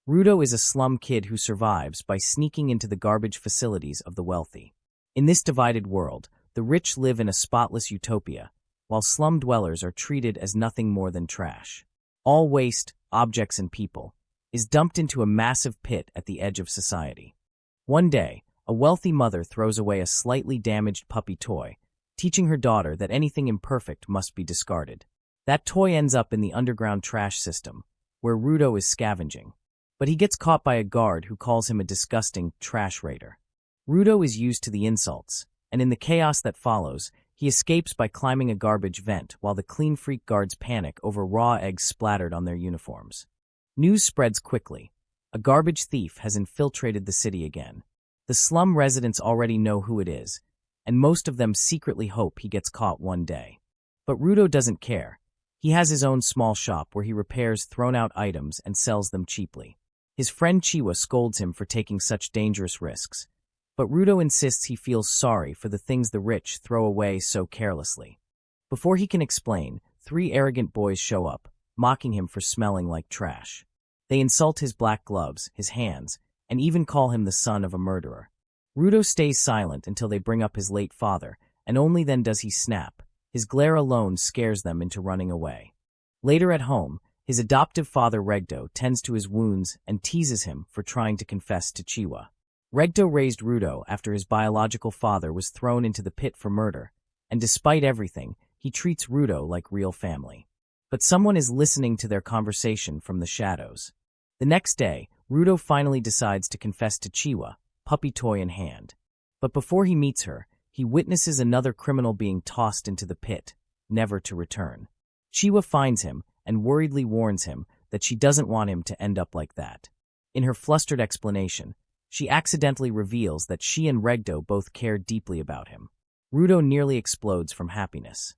Rudo is a slum kid who survives by sneaking into the garbage facilities of the wealthy. In this divided world, the rich live in a spotless utopia, while slum dwellers are treated as nothing more than trash. All waste, objects and people, is dumped into a massive pit at the edge of society. One day, a wealthy mother throws away a slightly damaged puppy toy, teaching her daughter that anything imperfect must be discarded. That toy ends up in the underground trash system, where Rudo is scavenging. But he gets caught by a guard who calls him a disgusting trash raider. Rudo is used to the insults, and in the chaos that follows, he escapes by climbing a garbage vent while the clean freak guards panic over raw eggs splattered on their uniforms. News spreads quickly. A garbage thief has infiltrated the city again. The slum residents already know who it is, and most of them secretly hope he gets caught one day. But Rudo doesn't care. He has his own small shop where he repairs thrown-out items and sells them cheaply. His friend Chiwa scolds him for taking such dangerous risks, but Rudo insists he feels sorry for the things the rich throw away so carelessly. Before he can explain, 3 arrogant boys show up, mocking him for smelling like trash. They insult his black gloves, his hands, and even call him the son of a murderer. Rudo stays silent until they bring up his late father, and only then does he snap. His glare alone scares them into running away. Later at home, his adoptive father Regdo tends to his wounds and teases him for trying to confess to Chiwa. Regdo raised Rudo after his biological father was thrown into the pit for murder, and despite everything, he treats Rudo like real family. But someone is listening to their conversation from the shadows. The next day, Rudo finally decides to confess to Chiwa, puppy toy in hand. But before he meets her, he witnesses another criminal being tossed into the pit, never to return. Chiwa finds him and worriedly warns him that she doesn't want him to end up like that. In her flustered explanation, she accidentally reveals that she and Regdo both care deeply about him. Rudo nearly explodes from happiness.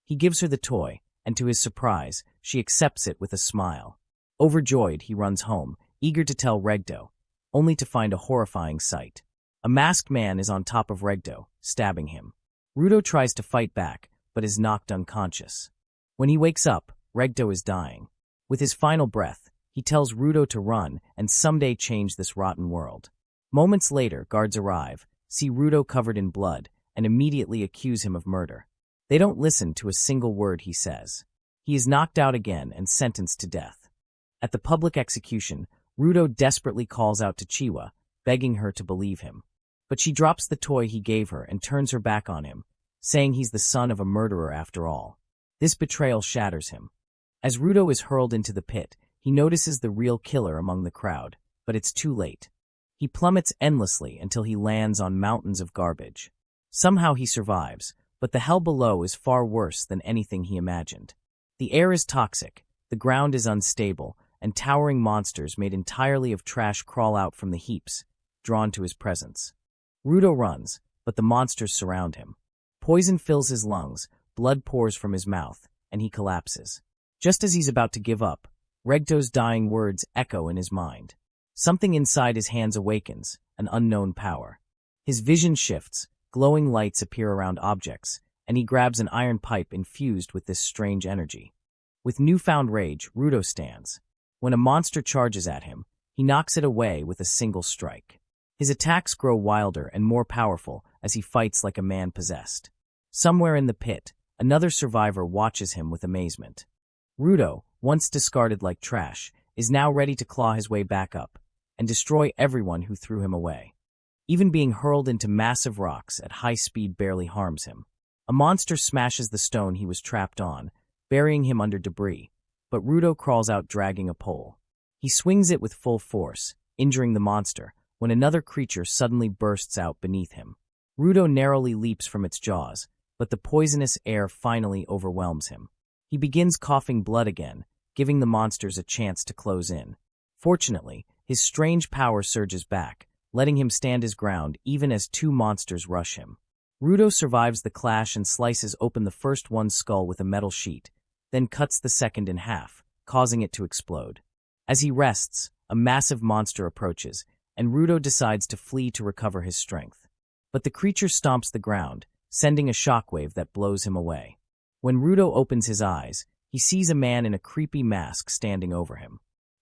He gives her the toy, and to his surprise, she accepts it with a smile. Overjoyed, he runs home, eager to tell Regdo, only to find a horrifying sight. A masked man is on top of Regdo, stabbing him. Rudo tries to fight back, but is knocked unconscious. When he wakes up, Regdo is dying. With his final breath, he tells Rudo to run and someday change this rotten world. Moments later, guards arrive, see Rudo covered in blood, and immediately accuse him of murder. They don't listen to a single word he says. He is knocked out again and sentenced to death. At the public execution, Rudo desperately calls out to Chiwa, begging her to believe him. But she drops the toy he gave her and turns her back on him, saying he's the son of a murderer after all. This betrayal shatters him. As Rudo is hurled into the pit, he notices the real killer among the crowd, but it's too late. He plummets endlessly until he lands on mountains of garbage. Somehow he survives, but the hell below is far worse than anything he imagined. The air is toxic, the ground is unstable, and towering monsters made entirely of trash crawl out from the heaps, drawn to his presence. Rudo runs, but the monsters surround him. Poison fills his lungs, blood pours from his mouth, and he collapses. Just as he's about to give up, Regdo's dying words echo in his mind. Something inside his hands awakens, an unknown power. His vision shifts, glowing lights appear around objects, and he grabs an iron pipe infused with this strange energy. With newfound rage, Rudo stands. When a monster charges at him, he knocks it away with a single strike. His attacks grow wilder and more powerful as he fights like a man possessed. Somewhere in the pit, another survivor watches him with amazement. Rudo, once discarded like trash, is now ready to claw his way back up and destroy everyone who threw him away. Even being hurled into massive rocks at high speed barely harms him. A monster smashes the stone he was trapped on, burying him under debris, but Rudo crawls out dragging a pole. He swings it with full force, injuring the monster, when another creature suddenly bursts out beneath him. Rudo narrowly leaps from its jaws, but the poisonous air finally overwhelms him. He begins coughing blood again, giving the monsters a chance to close in. Fortunately, his strange power surges back, letting him stand his ground even as 2 monsters rush him. Rudo survives the clash and slices open the first one's skull with a metal sheet, then cuts the second in half, causing it to explode. As he rests, a massive monster approaches, and Rudo decides to flee to recover his strength. But the creature stomps the ground, sending a shockwave that blows him away. When Rudo opens his eyes, he sees a man in a creepy mask standing over him.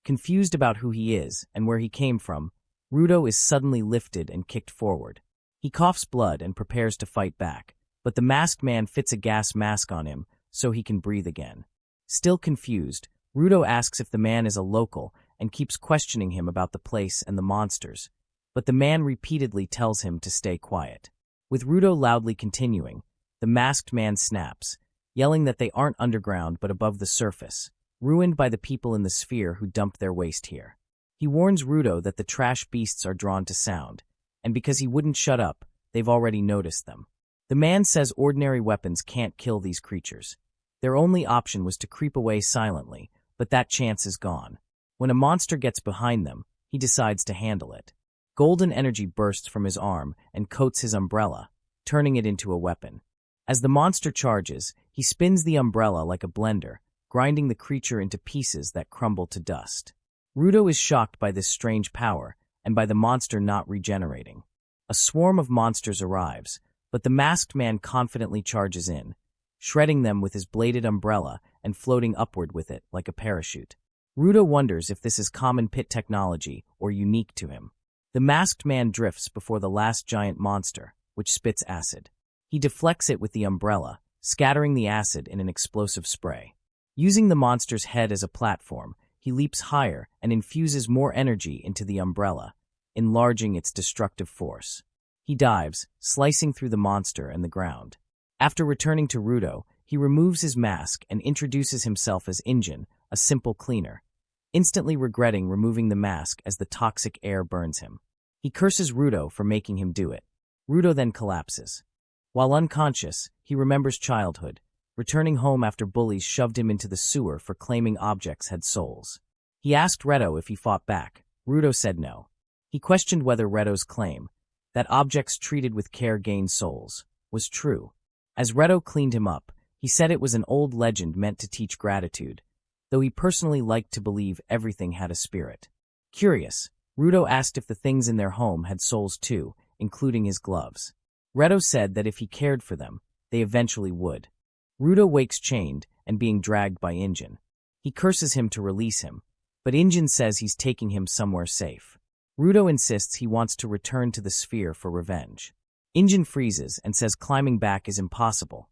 Confused about who he is and where he came from, Rudo is suddenly lifted and kicked forward. He coughs blood and prepares to fight back, but the masked man fits a gas mask on him so he can breathe again. Still confused, Rudo asks if the man is a local and keeps questioning him about the place and the monsters, but the man repeatedly tells him to stay quiet. With Rudo loudly continuing, the masked man snaps, yelling that they aren't underground but above the surface, ruined by the people in the sphere who dumped their waste here. He warns Rudo that the trash beasts are drawn to sound, and because he wouldn't shut up, they've already noticed them. The man says ordinary weapons can't kill these creatures. Their only option was to creep away silently, but that chance is gone. When a monster gets behind them, he decides to handle it. Golden energy bursts from his arm and coats his umbrella, turning it into a weapon. As the monster charges, he spins the umbrella like a blender, grinding the creature into pieces that crumble to dust. Rudo is shocked by this strange power and by the monster not regenerating. A swarm of monsters arrives, but the masked man confidently charges in, shredding them with his bladed umbrella and floating upward with it like a parachute. Rudo wonders if this is common pit technology or unique to him. The masked man drifts before the last giant monster, which spits acid. He deflects it with the umbrella, scattering the acid in an explosive spray. Using the monster's head as a platform, he leaps higher and infuses more energy into the umbrella, enlarging its destructive force. He dives, slicing through the monster and the ground. After returning to Rudo, he removes his mask and introduces himself as Injin, a simple cleaner, instantly regretting removing the mask as the toxic air burns him. He curses Rudo for making him do it. Rudo then collapses. While unconscious, he remembers childhood, returning home after bullies shoved him into the sewer for claiming objects had souls. He asked Redo if he fought back. Rudo said no. He questioned whether Redo's claim, that objects treated with care gain souls, was true. As Redo cleaned him up, he said it was an old legend meant to teach gratitude, though he personally liked to believe everything had a spirit. Curious, Rudo asked if the things in their home had souls too, including his gloves. Redo said that if he cared for them, they eventually would. Rudo wakes chained and being dragged by Injin. He curses him to release him, but Injin says he's taking him somewhere safe. Rudo insists he wants to return to the sphere for revenge. Injin freezes and says climbing back is impossible.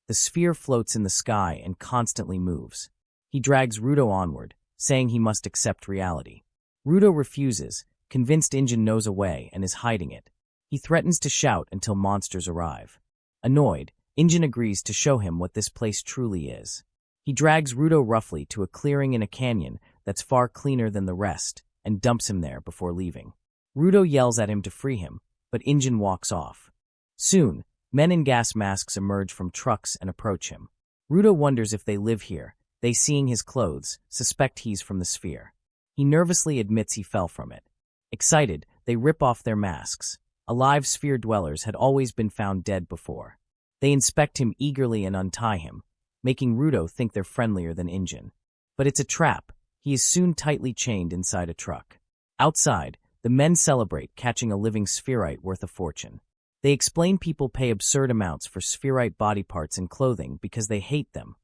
The sphere floats in the sky and constantly moves. He drags Rudo onward, saying he must accept reality. Rudo refuses, convinced Injin knows a way and is hiding it. He threatens to shout until monsters arrive. Annoyed, Injin agrees to show him what this place truly is. He drags Rudo roughly to a clearing in a canyon that's far cleaner than the rest and dumps him there before leaving. Rudo yells at him to free him, but Injin walks off. Soon, men in gas masks emerge from trucks and approach him. Rudo wonders if they live here. They, seeing his clothes, suspect he's from the sphere. He nervously admits he fell from it. Excited, they rip off their masks. Alive sphere dwellers had always been found dead before. They inspect him eagerly and untie him, making Rudo think they're friendlier than Injin. But it's a trap. He is soon tightly chained inside a truck. Outside, the men celebrate catching a living spherite worth a fortune. They explain people pay absurd amounts for spherite body parts and clothing because they hate them.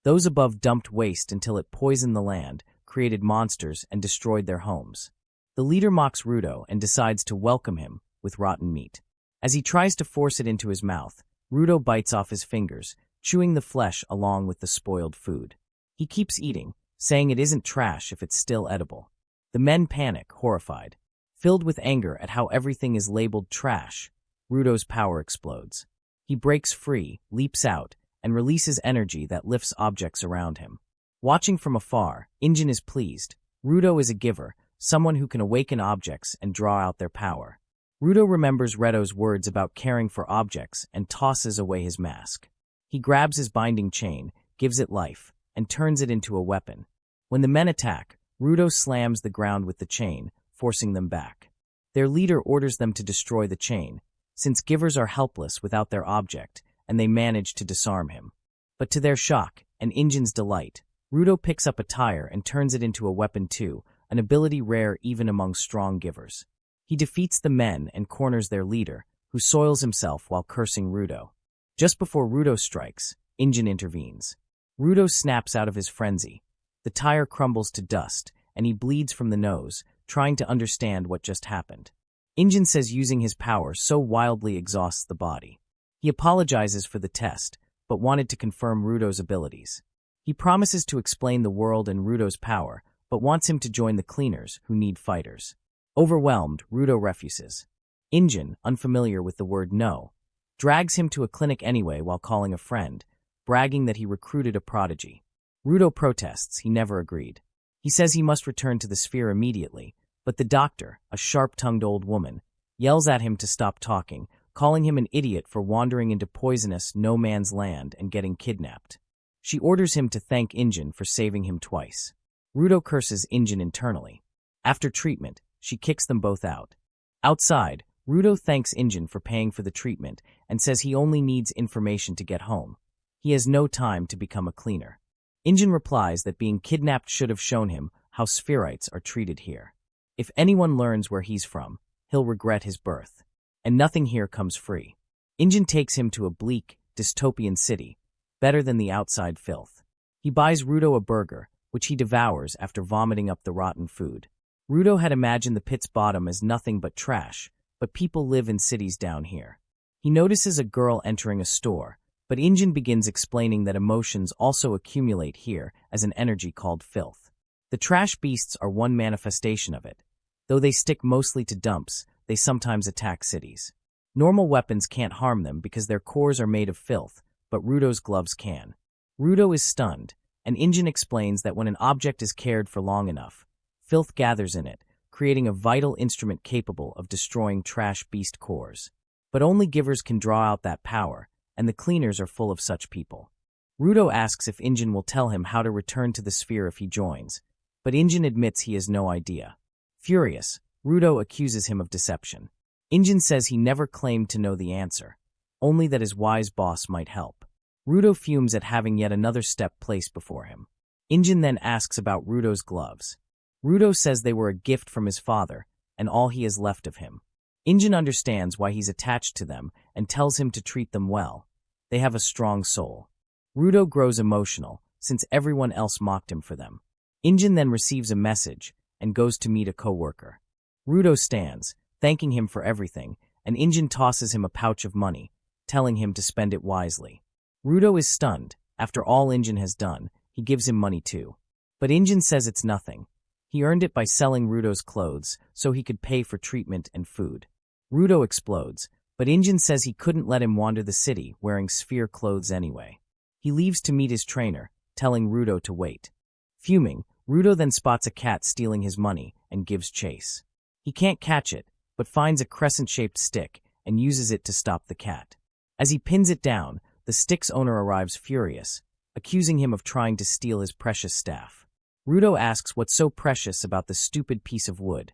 Those above dumped waste until it poisoned the land, created monsters, and destroyed their homes. The leader mocks Rudo and decides to welcome him with rotten meat. As he tries to force it into his mouth, Rudo bites off his fingers, chewing the flesh along with the spoiled food. He keeps eating, saying it isn't trash if it's still edible. The men panic, horrified. Filled with anger at how everything is labeled trash, Rudo's power explodes. He breaks free, leaps out, and releases energy that lifts objects around him. Watching from afar, Injin is pleased. Rudo is a giver, someone who can awaken objects and draw out their power. Rudo remembers Redo's words about caring for objects and tosses away his mask. He grabs his binding chain, gives it life, and turns it into a weapon. When the men attack, Rudo slams the ground with the chain, forcing them back. Their leader orders them to destroy the chain, since givers are helpless without their object, and they manage to disarm him. But to their shock and Injin's delight, Rudo picks up a tire and turns it into a weapon too, an ability rare even among strong givers. He defeats the men and corners their leader, who soils himself while cursing Rudo. Just before Rudo strikes, Injin intervenes. Rudo snaps out of his frenzy. The tire crumbles to dust, and he bleeds from the nose, trying to understand what just happened. Injin says using his power so wildly exhausts the body. He apologizes for the test, but wanted to confirm Rudo's abilities. He promises to explain the world and Rudo's power, but wants him to join the cleaners, who need fighters. Overwhelmed, Rudo refuses. Injin, unfamiliar with the word no, drags him to a clinic anyway while calling a friend, bragging that he recruited a prodigy. Rudo protests, he never agreed. He says he must return to the sphere immediately, but the doctor, a sharp-tongued old woman, yells at him to stop talking, calling him an idiot for wandering into poisonous no-man's land and getting kidnapped. She orders him to thank Injin for saving him twice. Rudo curses Injin internally. After treatment, she kicks them both out. Outside, Rudo thanks Injin for paying for the treatment and says he only needs information to get home. He has no time to become a cleaner. Injin replies that being kidnapped should have shown him how spherites are treated here. If anyone learns where he's from, he'll regret his birth. And nothing here comes free. Injin takes him to a bleak, dystopian city, better than the outside filth. He buys Rudo a burger, which he devours after vomiting up the rotten food. Rudo had imagined the pit's bottom as nothing but trash, but people live in cities down here. He notices a girl entering a store, but Injin begins explaining that emotions also accumulate here as an energy called filth. The trash beasts are one manifestation of it. Though they stick mostly to dumps, they sometimes attack cities. Normal weapons can't harm them because their cores are made of filth, but Rudo's gloves can. Rudo is stunned, and Injin explains that when an object is cared for long enough, filth gathers in it, creating a vital instrument capable of destroying trash beast cores. But only givers can draw out that power, and the cleaners are full of such people. Rudo asks if Injin will tell him how to return to the sphere if he joins, but Injin admits he has no idea. Furious, Rudo accuses him of deception. Injin says he never claimed to know the answer, only that his wise boss might help. Rudo fumes at having yet another step placed before him. Injin then asks about Rudo's gloves. Rudo says they were a gift from his father, and all he has left of him. Injin understands why he's attached to them and tells him to treat them well. They have a strong soul. Rudo grows emotional, since everyone else mocked him for them. Injin then receives a message and goes to meet a co-worker. Rudo stands, thanking him for everything, and Injin tosses him a pouch of money, telling him to spend it wisely. Rudo is stunned. After all Injin has done, he gives him money too. But Injin says it's nothing. He earned it by selling Rudo's clothes so he could pay for treatment and food. Rudo explodes, but Injin says he couldn't let him wander the city wearing sphere clothes anyway. He leaves to meet his trainer, telling Rudo to wait. Fuming, Rudo then spots a cat stealing his money and gives chase. He can't catch it, but finds a crescent-shaped stick and uses it to stop the cat. As he pins it down, the stick's owner arrives furious, accusing him of trying to steal his precious staff. Rudo asks what's so precious about the stupid piece of wood,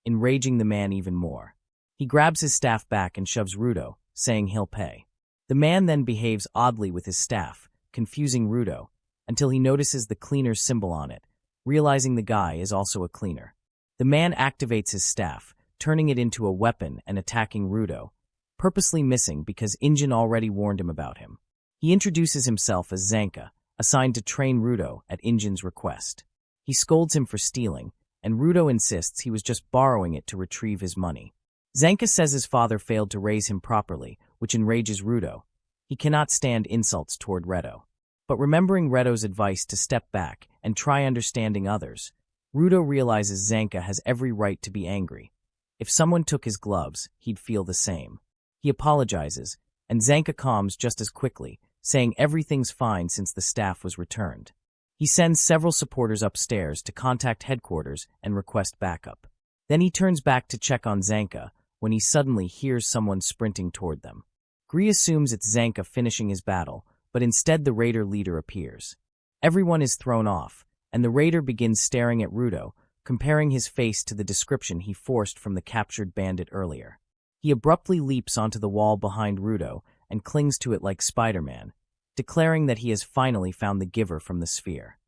enraging the man even more. He grabs his staff back and shoves Rudo, saying he'll pay. The man then behaves oddly with his staff, confusing Rudo, until he notices the cleaner's symbol on it, realizing the guy is also a cleaner. The man activates his staff, turning it into a weapon and attacking Rudo, purposely missing because Injin already warned him about him. He introduces himself as Zanka, assigned to train Rudo at Injin's request. He scolds him for stealing, and Rudo insists he was just borrowing it to retrieve his money. Zanka says his father failed to raise him properly, which enrages Rudo. He cannot stand insults toward Redo. But remembering Redo's advice to step back and try understanding others, Rudo realizes Zanka has every right to be angry. If someone took his gloves, he'd feel the same. He apologizes, and Zanka calms just as quickly, saying everything's fine since the staff was returned. He sends several supporters upstairs to contact headquarters and request backup. Then he turns back to check on Zanka when he suddenly hears someone sprinting toward them. Gree assumes it's Zanka finishing his battle, but instead the raider leader appears. Everyone is thrown off, and the raider begins staring at Rudo, comparing his face to the description he forced from the captured bandit earlier. He abruptly leaps onto the wall behind Rudo and clings to it like Spider-Man, declaring that he has finally found the giver from the sphere.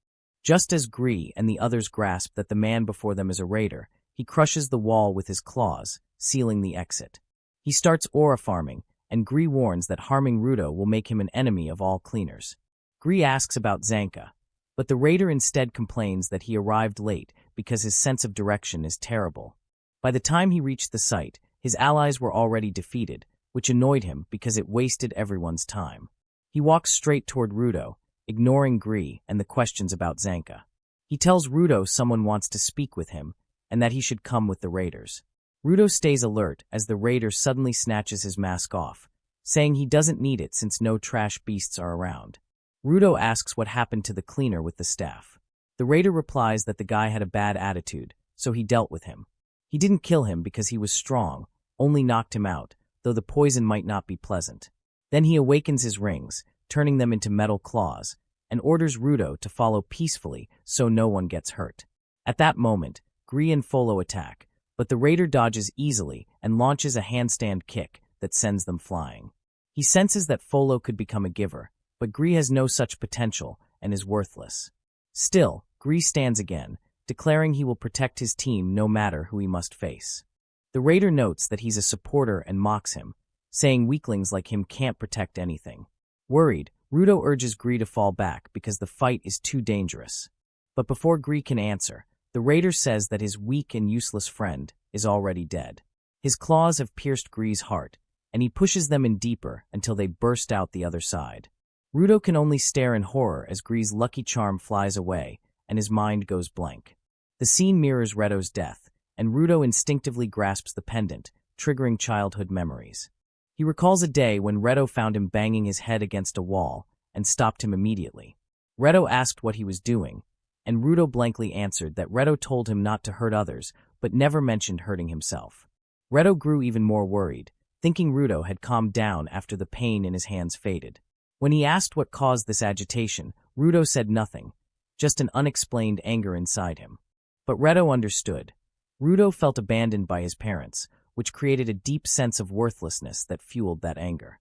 Just as Gree and the others grasp that the man before them is a raider, he crushes the wall with his claws, sealing the exit. He starts aura farming, and Gree warns that harming Rudo will make him an enemy of all cleaners. Gree asks about Zanka, but the raider instead complains that he arrived late because his sense of direction is terrible. By the time he reached the site, his allies were already defeated, which annoyed him because it wasted everyone's time. He walks straight toward Rudo, ignoring Gree and the questions about Zanka. He tells Rudo someone wants to speak with him and that he should come with the raiders. Rudo stays alert as the raider suddenly snatches his mask off, saying he doesn't need it since no trash beasts are around. Rudo asks what happened to the cleaner with the staff. The raider replies that the guy had a bad attitude, so he dealt with him. He didn't kill him because he was strong, only knocked him out, though the poison might not be pleasant. Then he awakens his rings, turning them into metal claws, and orders Rudo to follow peacefully so no one gets hurt. At that moment, Gree and Folo attack, but the raider dodges easily and launches a handstand kick that sends them flying. He senses that Folo could become a giver, but Gree has no such potential and is worthless. Still, Gree stands again, declaring he will protect his team no matter who he must face. The raider notes that he's a supporter and mocks him, saying weaklings like him can't protect anything. Worried, Rudo urges Gree to fall back because the fight is too dangerous. But before Gree can answer, the raider says that his weak and useless friend is already dead. His claws have pierced Gree's heart, and he pushes them in deeper until they burst out the other side. Rudo can only stare in horror as Gree's lucky charm flies away, and his mind goes blank. The scene mirrors Reto's death, and Rudo instinctively grasps the pendant, triggering childhood memories. He recalls a day when Reto found him banging his head against a wall and stopped him immediately. Reto asked what he was doing, and Rudo blankly answered that Reto told him not to hurt others, but never mentioned hurting himself. Reto grew even more worried, thinking Rudo had calmed down after the pain in his hands faded. When he asked what caused this agitation, Rudo said nothing, just an unexplained anger inside him. But Reto understood. Rudo felt abandoned by his parents, which created a deep sense of worthlessness that fueled that anger.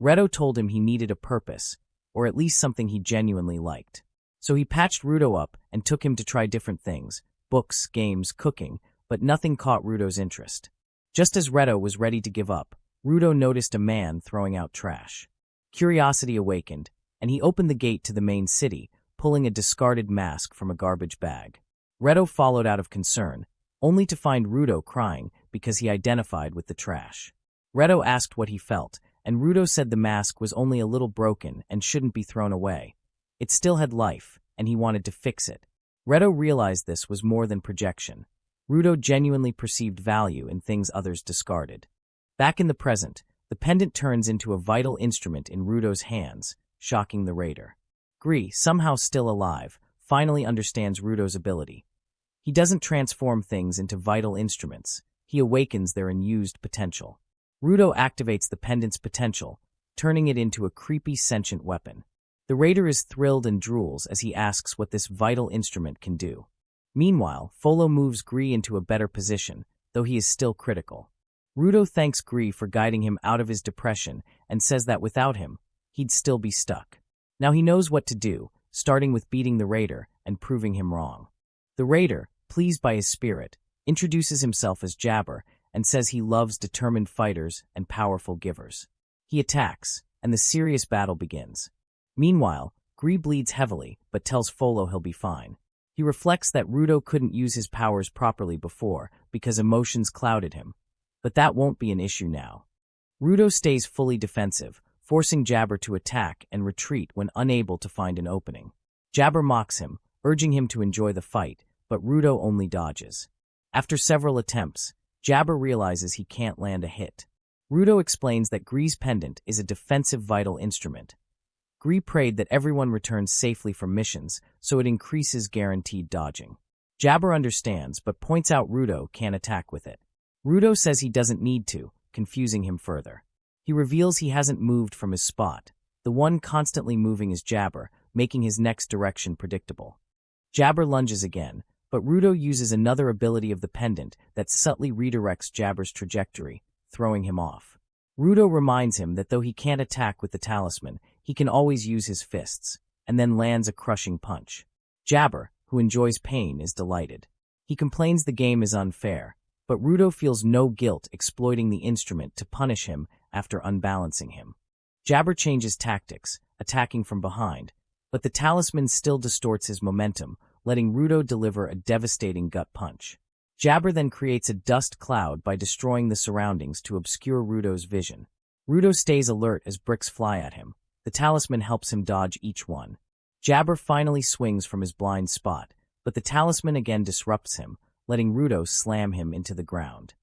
Reto told him he needed a purpose, or at least something he genuinely liked. So he patched Rudo up and took him to try different things, books, games, cooking, but nothing caught Rudo's interest. Just as Reto was ready to give up, Rudo noticed a man throwing out trash. Curiosity awakened, and he opened the gate to the main city, pulling a discarded mask from a garbage bag. Reto followed out of concern, only to find Rudo crying because he identified with the trash. Reto asked what he felt, and Rudo said the mask was only a little broken and shouldn't be thrown away. It still had life, and he wanted to fix it. Reto realized this was more than projection. Rudo genuinely perceived value in things others discarded. Back in the present, the pendant turns into a vital instrument in Rudo's hands, shocking the raider. Gree, somehow still alive, finally understands Rudo's ability. He doesn't transform things into vital instruments, he awakens their unused potential. Rudo activates the pendant's potential, turning it into a creepy sentient weapon. The raider is thrilled and drools as he asks what this vital instrument can do. Meanwhile, Folo moves Gree into a better position, though he is still critical. Rudo thanks Gree for guiding him out of his depression and says that without him, he'd still be stuck. Now he knows what to do, starting with beating the raider and proving him wrong. The raider, pleased by his spirit, introduces himself as Jabber and says he loves determined fighters and powerful givers. He attacks, and the serious battle begins. Meanwhile, Gree bleeds heavily but tells Folo he'll be fine. He reflects that Rudo couldn't use his powers properly before because emotions clouded him, but that won't be an issue now. Rudo stays fully defensive, forcing Jabber to attack and retreat when unable to find an opening. Jabber mocks him, urging him to enjoy the fight, but Rudo only dodges. After several attempts, Jabber realizes he can't land a hit. Rudo explains that Gree's pendant is a defensive vital instrument. Gree prayed that everyone returns safely from missions, so it increases guaranteed dodging. Jabber understands, but points out Rudo can't attack with it. Rudo says he doesn't need to, confusing him further. He reveals he hasn't moved from his spot. The one constantly moving is Jabber, making his next direction predictable. Jabber lunges again, but Rudo uses another ability of the pendant that subtly redirects Jabber's trajectory, throwing him off. Rudo reminds him that though he can't attack with the talisman, he can always use his fists, and then lands a crushing punch. Jabber, who enjoys pain, is delighted. He complains the game is unfair, but Rudo feels no guilt exploiting the instrument to punish him after unbalancing him. Jabber changes tactics, attacking from behind, but the talisman still distorts his momentum, letting Rudo deliver a devastating gut punch. Jabber then creates a dust cloud by destroying the surroundings to obscure Rudo's vision. Rudo stays alert as bricks fly at him. The talisman helps him dodge each one. Jabber finally swings from his blind spot, but the talisman again disrupts him, letting Rudo slam him into the ground.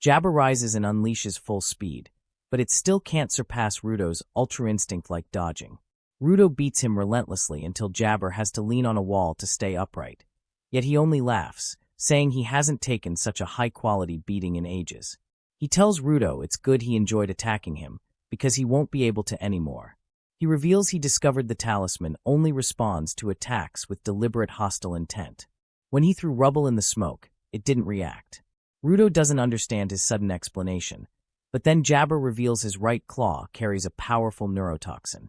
Jabber rises and unleashes full speed, but it still can't surpass Rudo's ultra instinct-like dodging. Rudo beats him relentlessly until Jabber has to lean on a wall to stay upright. Yet he only laughs, saying he hasn't taken such a high-quality beating in ages. He tells Rudo it's good he enjoyed attacking him, because he won't be able to anymore. He reveals he discovered the talisman only responds to attacks with deliberate hostile intent. When he threw rubble in the smoke, it didn't react. Rudo doesn't understand his sudden explanation, but then Jabber reveals his right claw carries a powerful neurotoxin.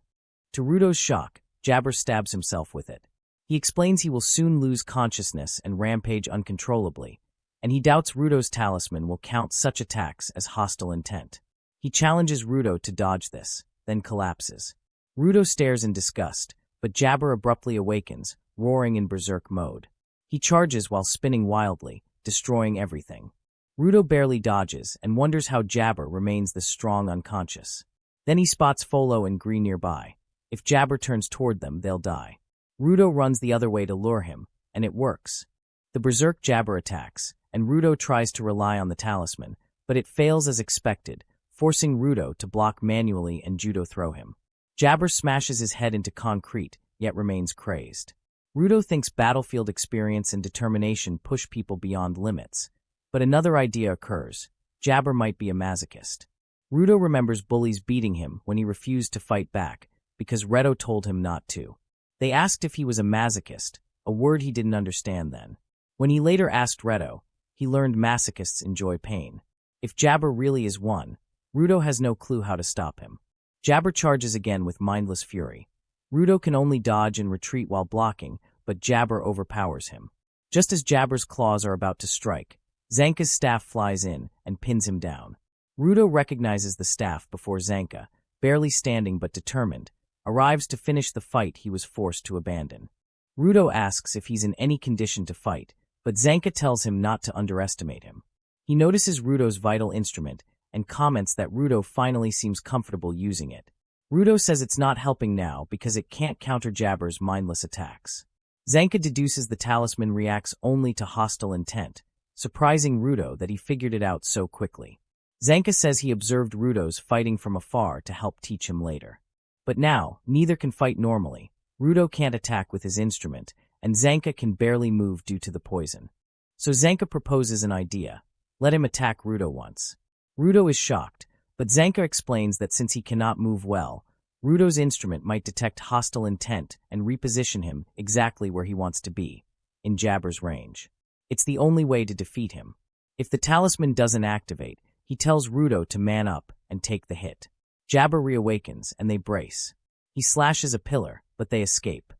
To Rudo's shock, Jabber stabs himself with it. He explains he will soon lose consciousness and rampage uncontrollably, and he doubts Rudo's talisman will count such attacks as hostile intent. He challenges Rudo to dodge this, then collapses. Rudo stares in disgust, but Jabber abruptly awakens, roaring in berserk mode. He charges while spinning wildly, destroying everything. Rudo barely dodges and wonders how Jabber remains the strong unconscious. Then he spots Folo and Gree nearby. If Jabber turns toward them, they'll die. Rudo runs the other way to lure him, and it works. The berserk Jabber attacks, and Rudo tries to rely on the talisman, but it fails as expected, forcing Rudo to block manually and judo throw him. Jabber smashes his head into concrete, yet remains crazed. Rudo thinks battlefield experience and determination push people beyond limits, but another idea occurs. Jabber might be a masochist. Rudo remembers bullies beating him when he refused to fight back, because Redo told him not to. They asked if he was a masochist, a word he didn't understand then. When he later asked Redo, he learned masochists enjoy pain. If Jabber really is one, Rudo has no clue how to stop him. Jabber charges again with mindless fury. Rudo can only dodge and retreat while blocking, but Jabber overpowers him. Just as Jabber's claws are about to strike, Zanka's staff flies in and pins him down. Rudo recognizes the staff before Zanka, barely standing but determined, arrives to finish the fight he was forced to abandon. Rudo asks if he's in any condition to fight, but Zanka tells him not to underestimate him. He notices Rudo's vital instrument and comments that Rudo finally seems comfortable using it. Rudo says it's not helping now because it can't counter Jabber's mindless attacks. Zanka deduces the talisman reacts only to hostile intent, surprising Rudo that he figured it out so quickly. Zanka says he observed Rudo's fighting from afar to help teach him later. But now, neither can fight normally. Rudo can't attack with his instrument, and Zanka can barely move due to the poison. So Zanka proposes an idea. Let him attack Rudo once. Rudo is shocked, but Zanka explains that since he cannot move well, Rudo's instrument might detect hostile intent and reposition him exactly where he wants to be, in Jabber's range. It's the only way to defeat him. If the talisman doesn't activate, he tells Rudo to man up and take the hit. Jabber reawakens, and they brace. He slashes a pillar, but they escape.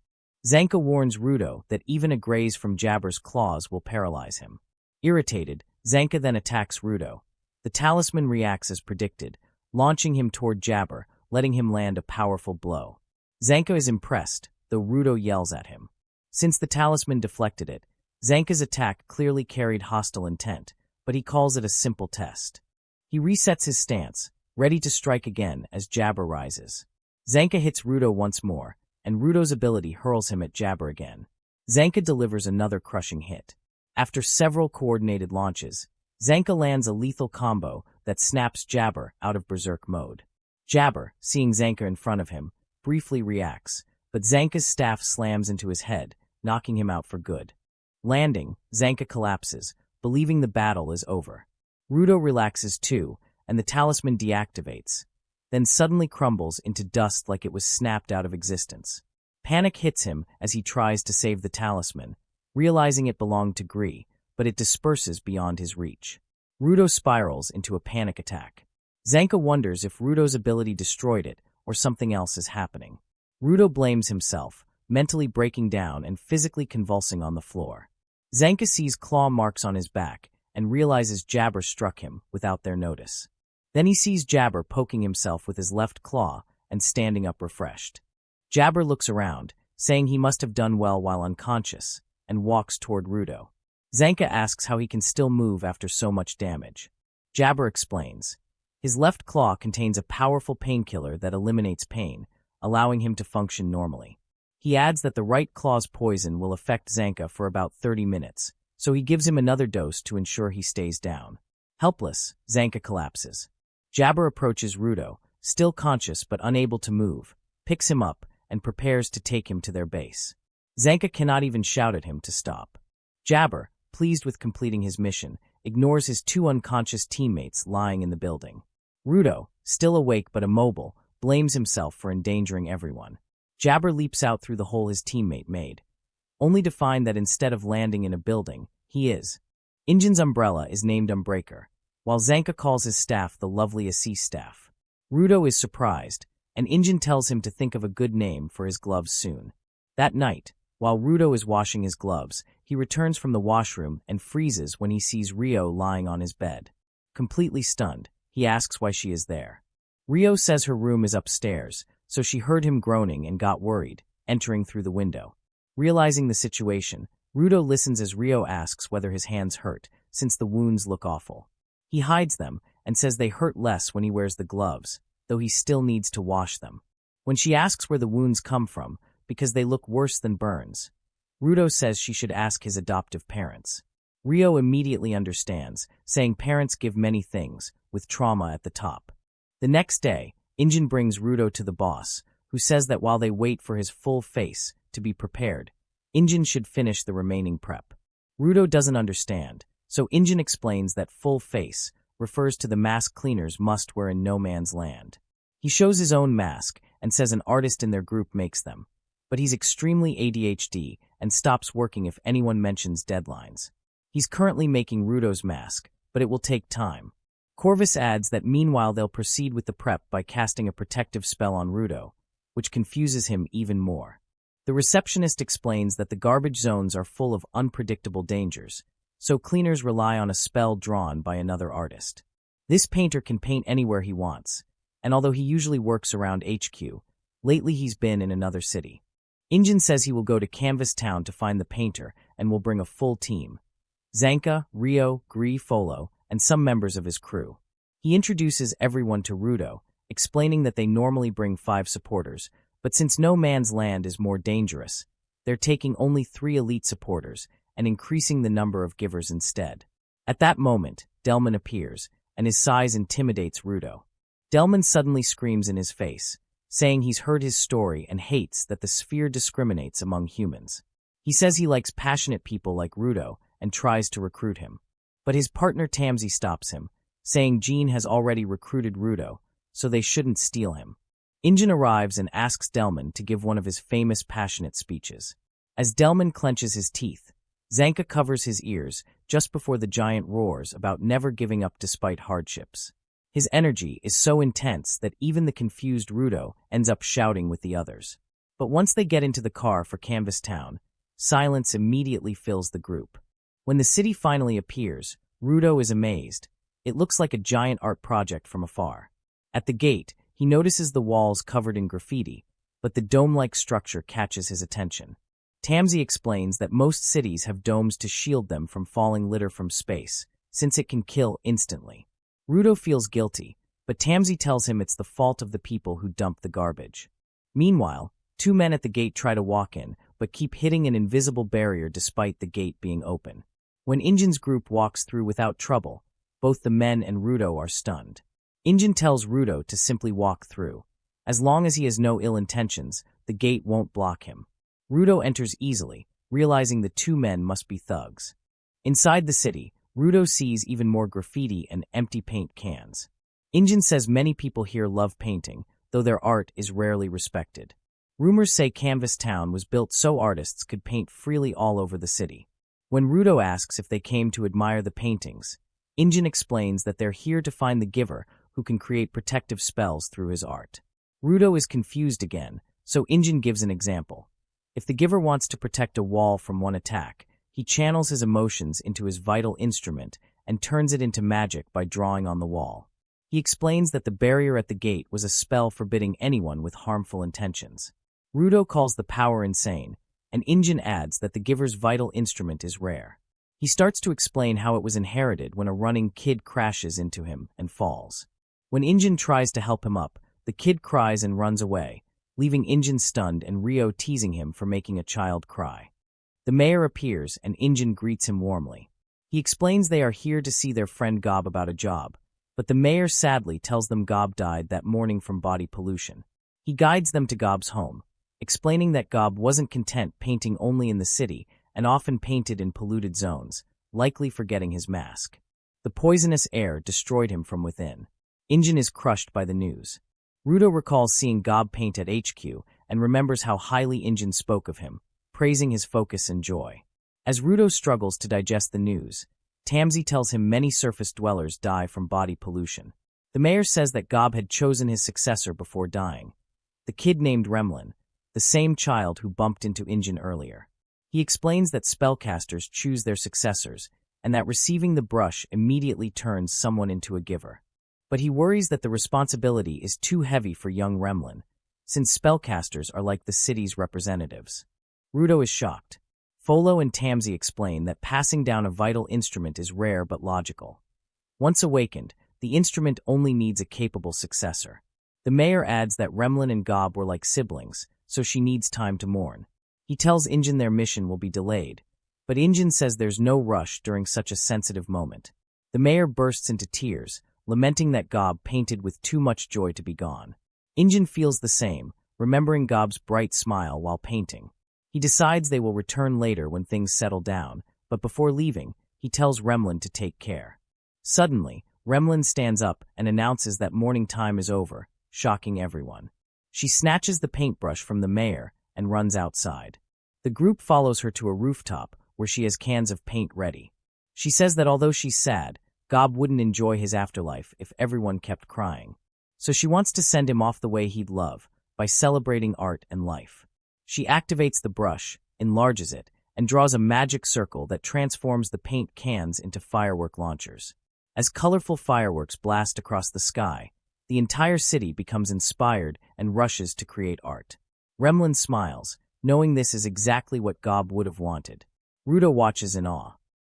Zanka warns Rudo that even a graze from Jabber's claws will paralyze him. Irritated, Zanka then attacks Rudo. The talisman reacts as predicted, launching him toward Jabber, letting him land a powerful blow. Zanka is impressed, though Rudo yells at him. Since the talisman deflected it, Zanka's attack clearly carried hostile intent, but he calls it a simple test. He resets his stance, ready to strike again as Jabber rises. Zanka hits Rudo once more, and Rudo's ability hurls him at Jabber again. Zanka delivers another crushing hit. After several coordinated launches, Zanka lands a lethal combo that snaps Jabber out of berserk mode. Jabber, seeing Zanka in front of him, briefly reacts, but Zanka's staff slams into his head, knocking him out for good. Landing, Zanka collapses, believing the battle is over. Rudo relaxes too, and the talisman deactivates, then suddenly crumbles into dust like it was snapped out of existence. Panic hits him as he tries to save the talisman, realizing it belonged to Gree, but it disperses beyond his reach. Rudo spirals into a panic attack. Zanka wonders if Rudo's ability destroyed it or something else is happening. Rudo blames himself, mentally breaking down and physically convulsing on the floor. Zanka sees claw marks on his back and realizes Jabber struck him without their notice. Then he sees Jabber poking himself with his left claw and standing up refreshed. Jabber looks around, saying he must have done well while unconscious, and walks toward Rudo. Zanka asks how he can still move after so much damage. Jabber explains. His left claw contains a powerful painkiller that eliminates pain, allowing him to function normally. He adds that the right claw's poison will affect Zanka for about 30 minutes, so he gives him another dose to ensure he stays down. Helpless, Zanka collapses. Jabber approaches Rudo, still conscious but unable to move, picks him up, and prepares to take him to their base. Zanka cannot even shout at him to stop. Jabber, pleased with completing his mission, ignores his two unconscious teammates lying in the building. Rudo, still awake but immobile, blames himself for endangering everyone. Jabber leaps out through the hole his teammate made, only to find that instead of landing in a building, he is. Injin's umbrella is named Unbreaker, while Zanka calls his staff the lovely Assis staff. Rudo is surprised, and Injin tells him to think of a good name for his gloves soon. That night, while Rudo is washing his gloves, he returns from the washroom and freezes when he sees Rio lying on his bed. Completely stunned, he asks why she is there. Rio says her room is upstairs, so she heard him groaning and got worried, entering through the window. Realizing the situation, Rudo listens as Rio asks whether his hands hurt, since the wounds look awful. He hides them and says they hurt less when he wears the gloves, though he still needs to wash them. When she asks where the wounds come from, because they look worse than burns, Rudo says she should ask his adoptive parents. Rio immediately understands, saying parents give many things, with trauma at the top. The next day, Injin brings Rudo to the boss, who says that while they wait for his full face to be prepared, Injin should finish the remaining prep. Rudo doesn't understand, so Injin explains that full face refers to the mask cleaners must wear in no man's land. He shows his own mask and says an artist in their group makes them, but he's extremely ADHD and stops working if anyone mentions deadlines. He's currently making Rudo's mask, but it will take time. Corvus adds that meanwhile they'll proceed with the prep by casting a protective spell on Rudo, which confuses him even more. The receptionist explains that the garbage zones are full of unpredictable dangers, so cleaners rely on a spell drawn by another artist. This painter can paint anywhere he wants, and although he usually works around HQ, lately he's been in another city. Injin says he will go to Canvas Town to find the painter and will bring a full team: Zanka, Rio, Gree, Folo, and some members of his crew. He introduces everyone to Rudo, explaining that they normally bring 5 supporters, but since no man's land is more dangerous, they're taking only 3 elite supporters and increasing the number of givers instead. At that moment, Delman appears, and his size intimidates Rudo. Delman suddenly screams in his face, saying he's heard his story and hates that the sphere discriminates among humans. He says he likes passionate people like Rudo and tries to recruit him. But his partner Tamsi stops him, saying Jean has already recruited Rudo, so they shouldn't steal him. Injin arrives and asks Delman to give one of his famous passionate speeches. As Delman clenches his teeth, Zanka covers his ears just before the giant roars about never giving up despite hardships. His energy is so intense that even the confused Rudo ends up shouting with the others. But once they get into the car for Canvas Town, silence immediately fills the group. When the city finally appears, Rudo is amazed. It looks like a giant art project from afar. At the gate, he notices the walls covered in graffiti, but the dome-like structure catches his attention. Tamsi explains that most cities have domes to shield them from falling litter from space, since it can kill instantly. Rudo feels guilty, but Tamsi tells him it's the fault of the people who dump the garbage. Meanwhile, 2 men at the gate try to walk in, but keep hitting an invisible barrier despite the gate being open. When Injin's group walks through without trouble, both the men and Rudo are stunned. Injin tells Rudo to simply walk through. As long as he has no ill intentions, the gate won't block him. Rudo enters easily, realizing the 2 men must be thugs. Inside the city, Rudo sees even more graffiti and empty paint cans. Injin says many people here love painting, though their art is rarely respected. Rumors say Canvas Town was built so artists could paint freely all over the city. When Rudo asks if they came to admire the paintings, Injin explains that they're here to find the giver who can create protective spells through his art. Rudo is confused again, so Injin gives an example. If the giver wants to protect a wall from one attack, he channels his emotions into his vital instrument and turns it into magic by drawing on the wall. He explains that the barrier at the gate was a spell forbidding anyone with harmful intentions. Rudo calls the power insane, and Injin adds that the giver's vital instrument is rare. He starts to explain how it was inherited when a running kid crashes into him and falls. When Injin tries to help him up, the kid cries and runs away, leaving Injin stunned and Rio teasing him for making a child cry. The mayor appears and Injin greets him warmly. He explains they are here to see their friend Gob about a job, but the mayor sadly tells them Gob died that morning from body pollution. He guides them to Gob's home, explaining that Gob wasn't content painting only in the city and often painted in polluted zones, likely forgetting his mask. The poisonous air destroyed him from within. Injin is crushed by the news. Rudo recalls seeing Gob paint at HQ and remembers how highly Injin spoke of him, praising his focus and joy. As Rudo struggles to digest the news, Tamsi tells him many surface dwellers die from body pollution. The mayor says that Gob had chosen his successor before dying, the kid named Remlin, the same child who bumped into Injin earlier. He explains that spellcasters choose their successors and that receiving the brush immediately turns someone into a giver. But he worries that the responsibility is too heavy for young Remlin, since spellcasters are like the city's representatives. Rudo is shocked. Folo and Tamsi explain that passing down a vital instrument is rare but logical. Once awakened, the instrument only needs a capable successor. The mayor adds that Remlin and Gob were like siblings, so she needs time to mourn. He tells Injin their mission will be delayed, but Injin says there's no rush during such a sensitive moment. The mayor bursts into tears, lamenting that Gob painted with too much joy to be gone. Injin feels the same, remembering Gob's bright smile while painting. He decides they will return later when things settle down, but before leaving, he tells Remlin to take care. Suddenly, Remlin stands up and announces that mourning time is over, shocking everyone. She snatches the paintbrush from the mayor and runs outside. The group follows her to a rooftop where she has cans of paint ready. She says that although she's sad, Gob wouldn't enjoy his afterlife if everyone kept crying. So she wants to send him off the way he'd love, by celebrating art and life. She activates the brush, enlarges it, and draws a magic circle that transforms the paint cans into firework launchers. As colorful fireworks blast across the sky, the entire city becomes inspired and rushes to create art. Remlin smiles, knowing this is exactly what Gob would have wanted. Rudo watches in awe.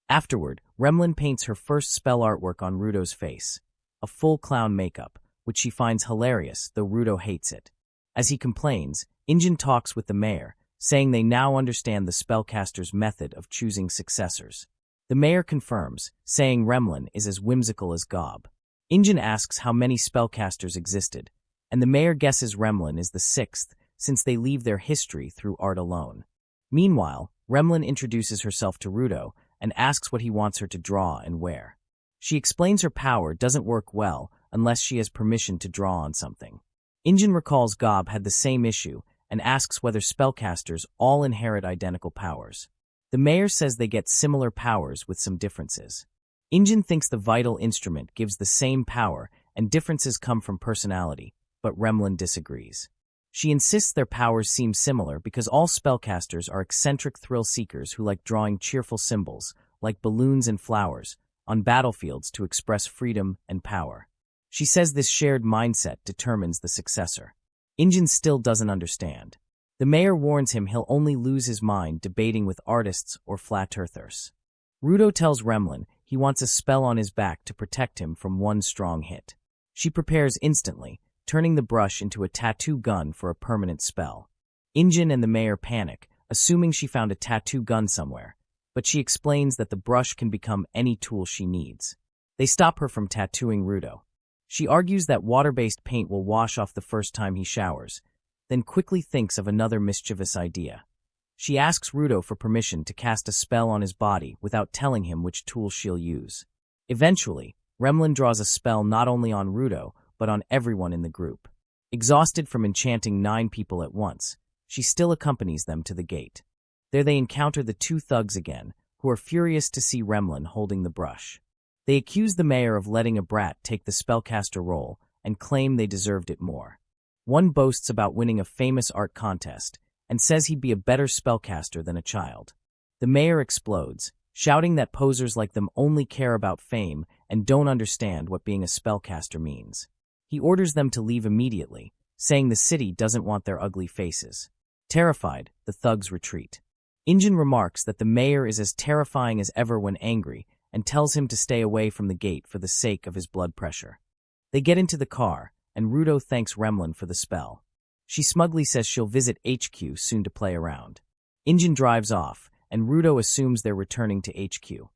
Afterward, Remlin paints her first spell artwork on Rudo's face, a full clown makeup, which she finds hilarious, though Rudo hates it. As he complains, Injin talks with the mayor, saying they now understand the spellcaster's method of choosing successors. The mayor confirms, saying Remlin is as whimsical as Gob. Injin asks how many spellcasters existed, and the mayor guesses Remlin is the sixth, since they leave their history through art alone. Meanwhile, Remlin introduces herself to Rudo and asks what he wants her to draw and where. She explains her power doesn't work well unless she has permission to draw on something. Injin recalls Gob had the same issue and asks whether spellcasters all inherit identical powers. The mayor says they get similar powers with some differences. Injin thinks the vital instrument gives the same power and differences come from personality, but Remlin disagrees. She insists their powers seem similar because all spellcasters are eccentric thrill-seekers who like drawing cheerful symbols, like balloons and flowers, on battlefields to express freedom and power. She says this shared mindset determines the successor. Injin still doesn't understand. The mayor warns him he'll only lose his mind debating with artists or flat earthers. Rudo tells Remlin he wants a spell on his back to protect him from one strong hit. She prepares instantly, turning the brush into a tattoo gun for a permanent spell. Injin and the mayor panic, assuming she found a tattoo gun somewhere, but she explains that the brush can become any tool she needs. They stop her from tattooing Rudo. She argues that water-based paint will wash off the first time he showers, then quickly thinks of another mischievous idea. She asks Rudo for permission to cast a spell on his body without telling him which tool she'll use. Eventually, Remlin draws a spell not only on Rudo, but on everyone in the group. Exhausted from enchanting 9 people at once, she still accompanies them to the gate. There they encounter the 2 thugs again, who are furious to see Remlin holding the brush. They accuse the mayor of letting a brat take the spellcaster role and claim they deserved it more. One boasts about winning a famous art contest and says he'd be a better spellcaster than a child. The mayor explodes, shouting that posers like them only care about fame and don't understand what being a spellcaster means. He orders them to leave immediately, saying the city doesn't want their ugly faces. Terrified, the thugs retreat. Injin remarks that the mayor is as terrifying as ever when angry and tells him to stay away from the gate for the sake of his blood pressure. They get into the car, and Rudo thanks Remlin for the spell. She smugly says she'll visit HQ soon to play around. Injin drives off, and Rudo assumes they're returning to HQ.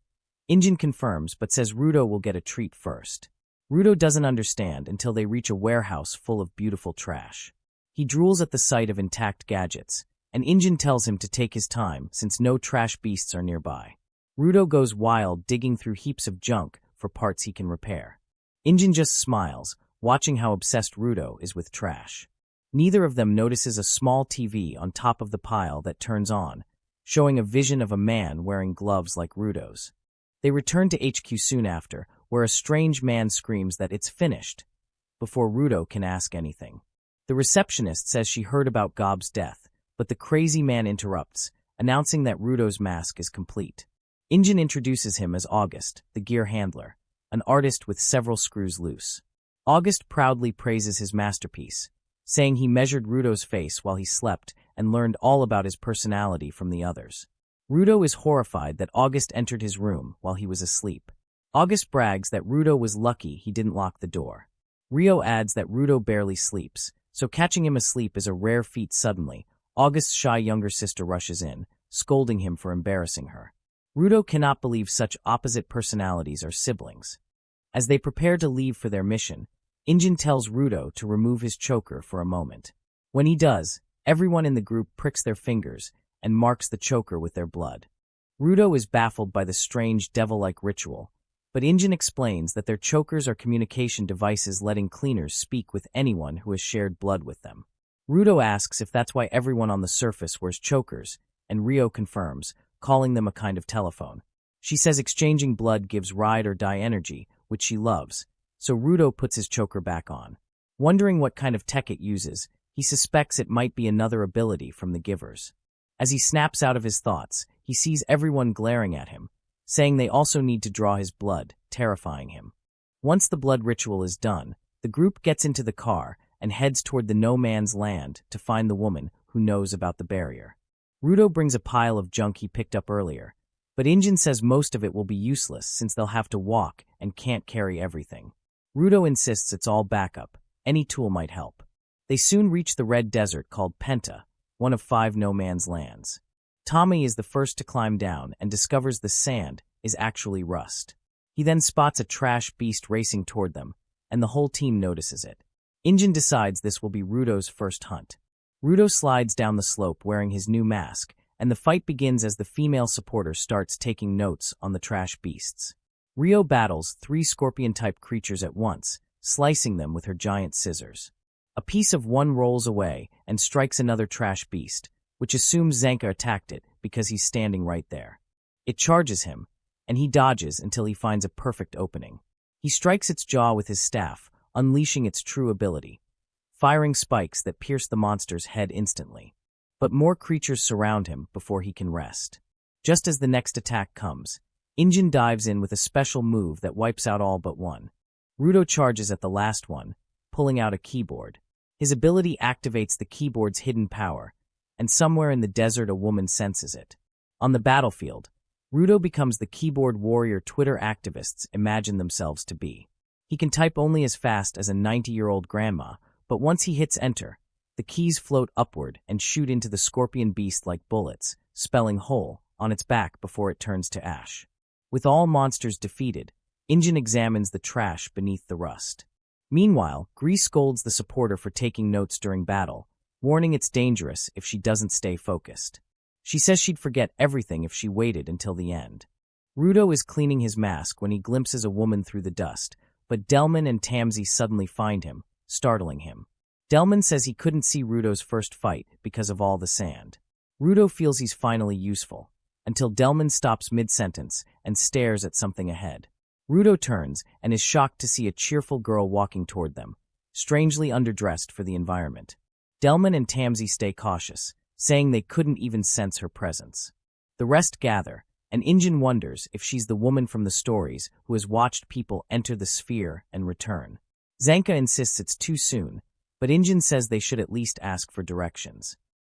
Injin confirms but says Rudo will get a treat first. Rudo doesn't understand until they reach a warehouse full of beautiful trash. He drools at the sight of intact gadgets, and Injin tells him to take his time since no trash beasts are nearby. Rudo goes wild digging through heaps of junk for parts he can repair. Injin just smiles, watching how obsessed Rudo is with trash. Neither of them notices a small TV on top of the pile that turns on, showing a vision of a man wearing gloves like Rudo's. They return to HQ soon after, where a strange man screams that it's finished, before Rudo can ask anything. The receptionist says she heard about Gob's death, but the crazy man interrupts, announcing that Rudo's mask is complete. Injin introduces him as August, the gear handler, an artist with several screws loose. August proudly praises his masterpiece, saying he measured Rudo's face while he slept and learned all about his personality from the others. Rudo is horrified that August entered his room while he was asleep. August brags that Rudo was lucky he didn't lock the door. Rio adds that Rudo barely sleeps, so catching him asleep is a rare feat. Suddenly, August's shy younger sister rushes in, scolding him for embarrassing her. Rudo cannot believe such opposite personalities are siblings. As they prepare to leave for their mission, Injin tells Rudo to remove his choker for a moment. When he does, everyone in the group pricks their fingers and marks the choker with their blood. Rudo is baffled by the strange devil-like ritual, but Injin explains that their chokers are communication devices letting cleaners speak with anyone who has shared blood with them. Rudo asks if that's why everyone on the surface wears chokers, and Rio confirms, calling them a kind of telephone. She says exchanging blood gives ride or die energy, which she loves, so Rudo puts his choker back on. Wondering what kind of tech it uses, he suspects it might be another ability from the Givers. As he snaps out of his thoughts, he sees everyone glaring at him, saying they also need to draw his blood, terrifying him. Once the blood ritual is done, the group gets into the car and heads toward the no man's land to find the woman who knows about the barrier. Rudo brings a pile of junk he picked up earlier, but Injin says most of it will be useless since they'll have to walk and can't carry everything. Rudo insists it's all backup. Any tool might help. They soon reach the red desert called Penta, one of 5 no man's lands. Tommy is the first to climb down and discovers the sand is actually rust. He then spots a trash beast racing toward them, and the whole team notices it. Injin decides this will be Rudo's first hunt. Rudo slides down the slope wearing his new mask, and the fight begins as the female supporter starts taking notes on the trash beasts. Rio battles 3 scorpion-type creatures at once, slicing them with her giant scissors. A piece of one rolls away and strikes another trash beast, which assumes Zanka attacked it because he's standing right there. It charges him, and he dodges until he finds a perfect opening. He strikes its jaw with his staff, unleashing its true ability, firing spikes that pierce the monster's head instantly. But more creatures surround him before he can rest. Just as the next attack comes, Injin dives in with a special move that wipes out all but one. Rudo charges at the last one, pulling out a keyboard. His ability activates the keyboard's hidden power, and somewhere in the desert a woman senses it. On the battlefield, Rudo becomes the keyboard warrior Twitter activists imagine themselves to be. He can type only as fast as a 90-year-old grandma, but once he hits enter, the keys float upward and shoot into the scorpion beast like bullets, spelling whole on its back before it turns to ash. With all monsters defeated, Injin examines the trash beneath the rust. Meanwhile, Gree scolds the supporter for taking notes during battle, warning it's dangerous if she doesn't stay focused. She says she'd forget everything if she waited until the end. Rudo is cleaning his mask when he glimpses a woman through the dust, but Delman and Tamsi suddenly find him, startling him. Delman says he couldn't see Rudo's first fight because of all the sand. Rudo feels he's finally useful, until Delman stops mid-sentence and stares at something ahead. Rudo turns and is shocked to see a cheerful girl walking toward them, strangely underdressed for the environment. Delman and Tamsi stay cautious, saying they couldn't even sense her presence. The rest gather, and Injin wonders if she's the woman from the stories who has watched people enter the sphere and return. Zanka insists it's too soon, but Injin says they should at least ask for directions.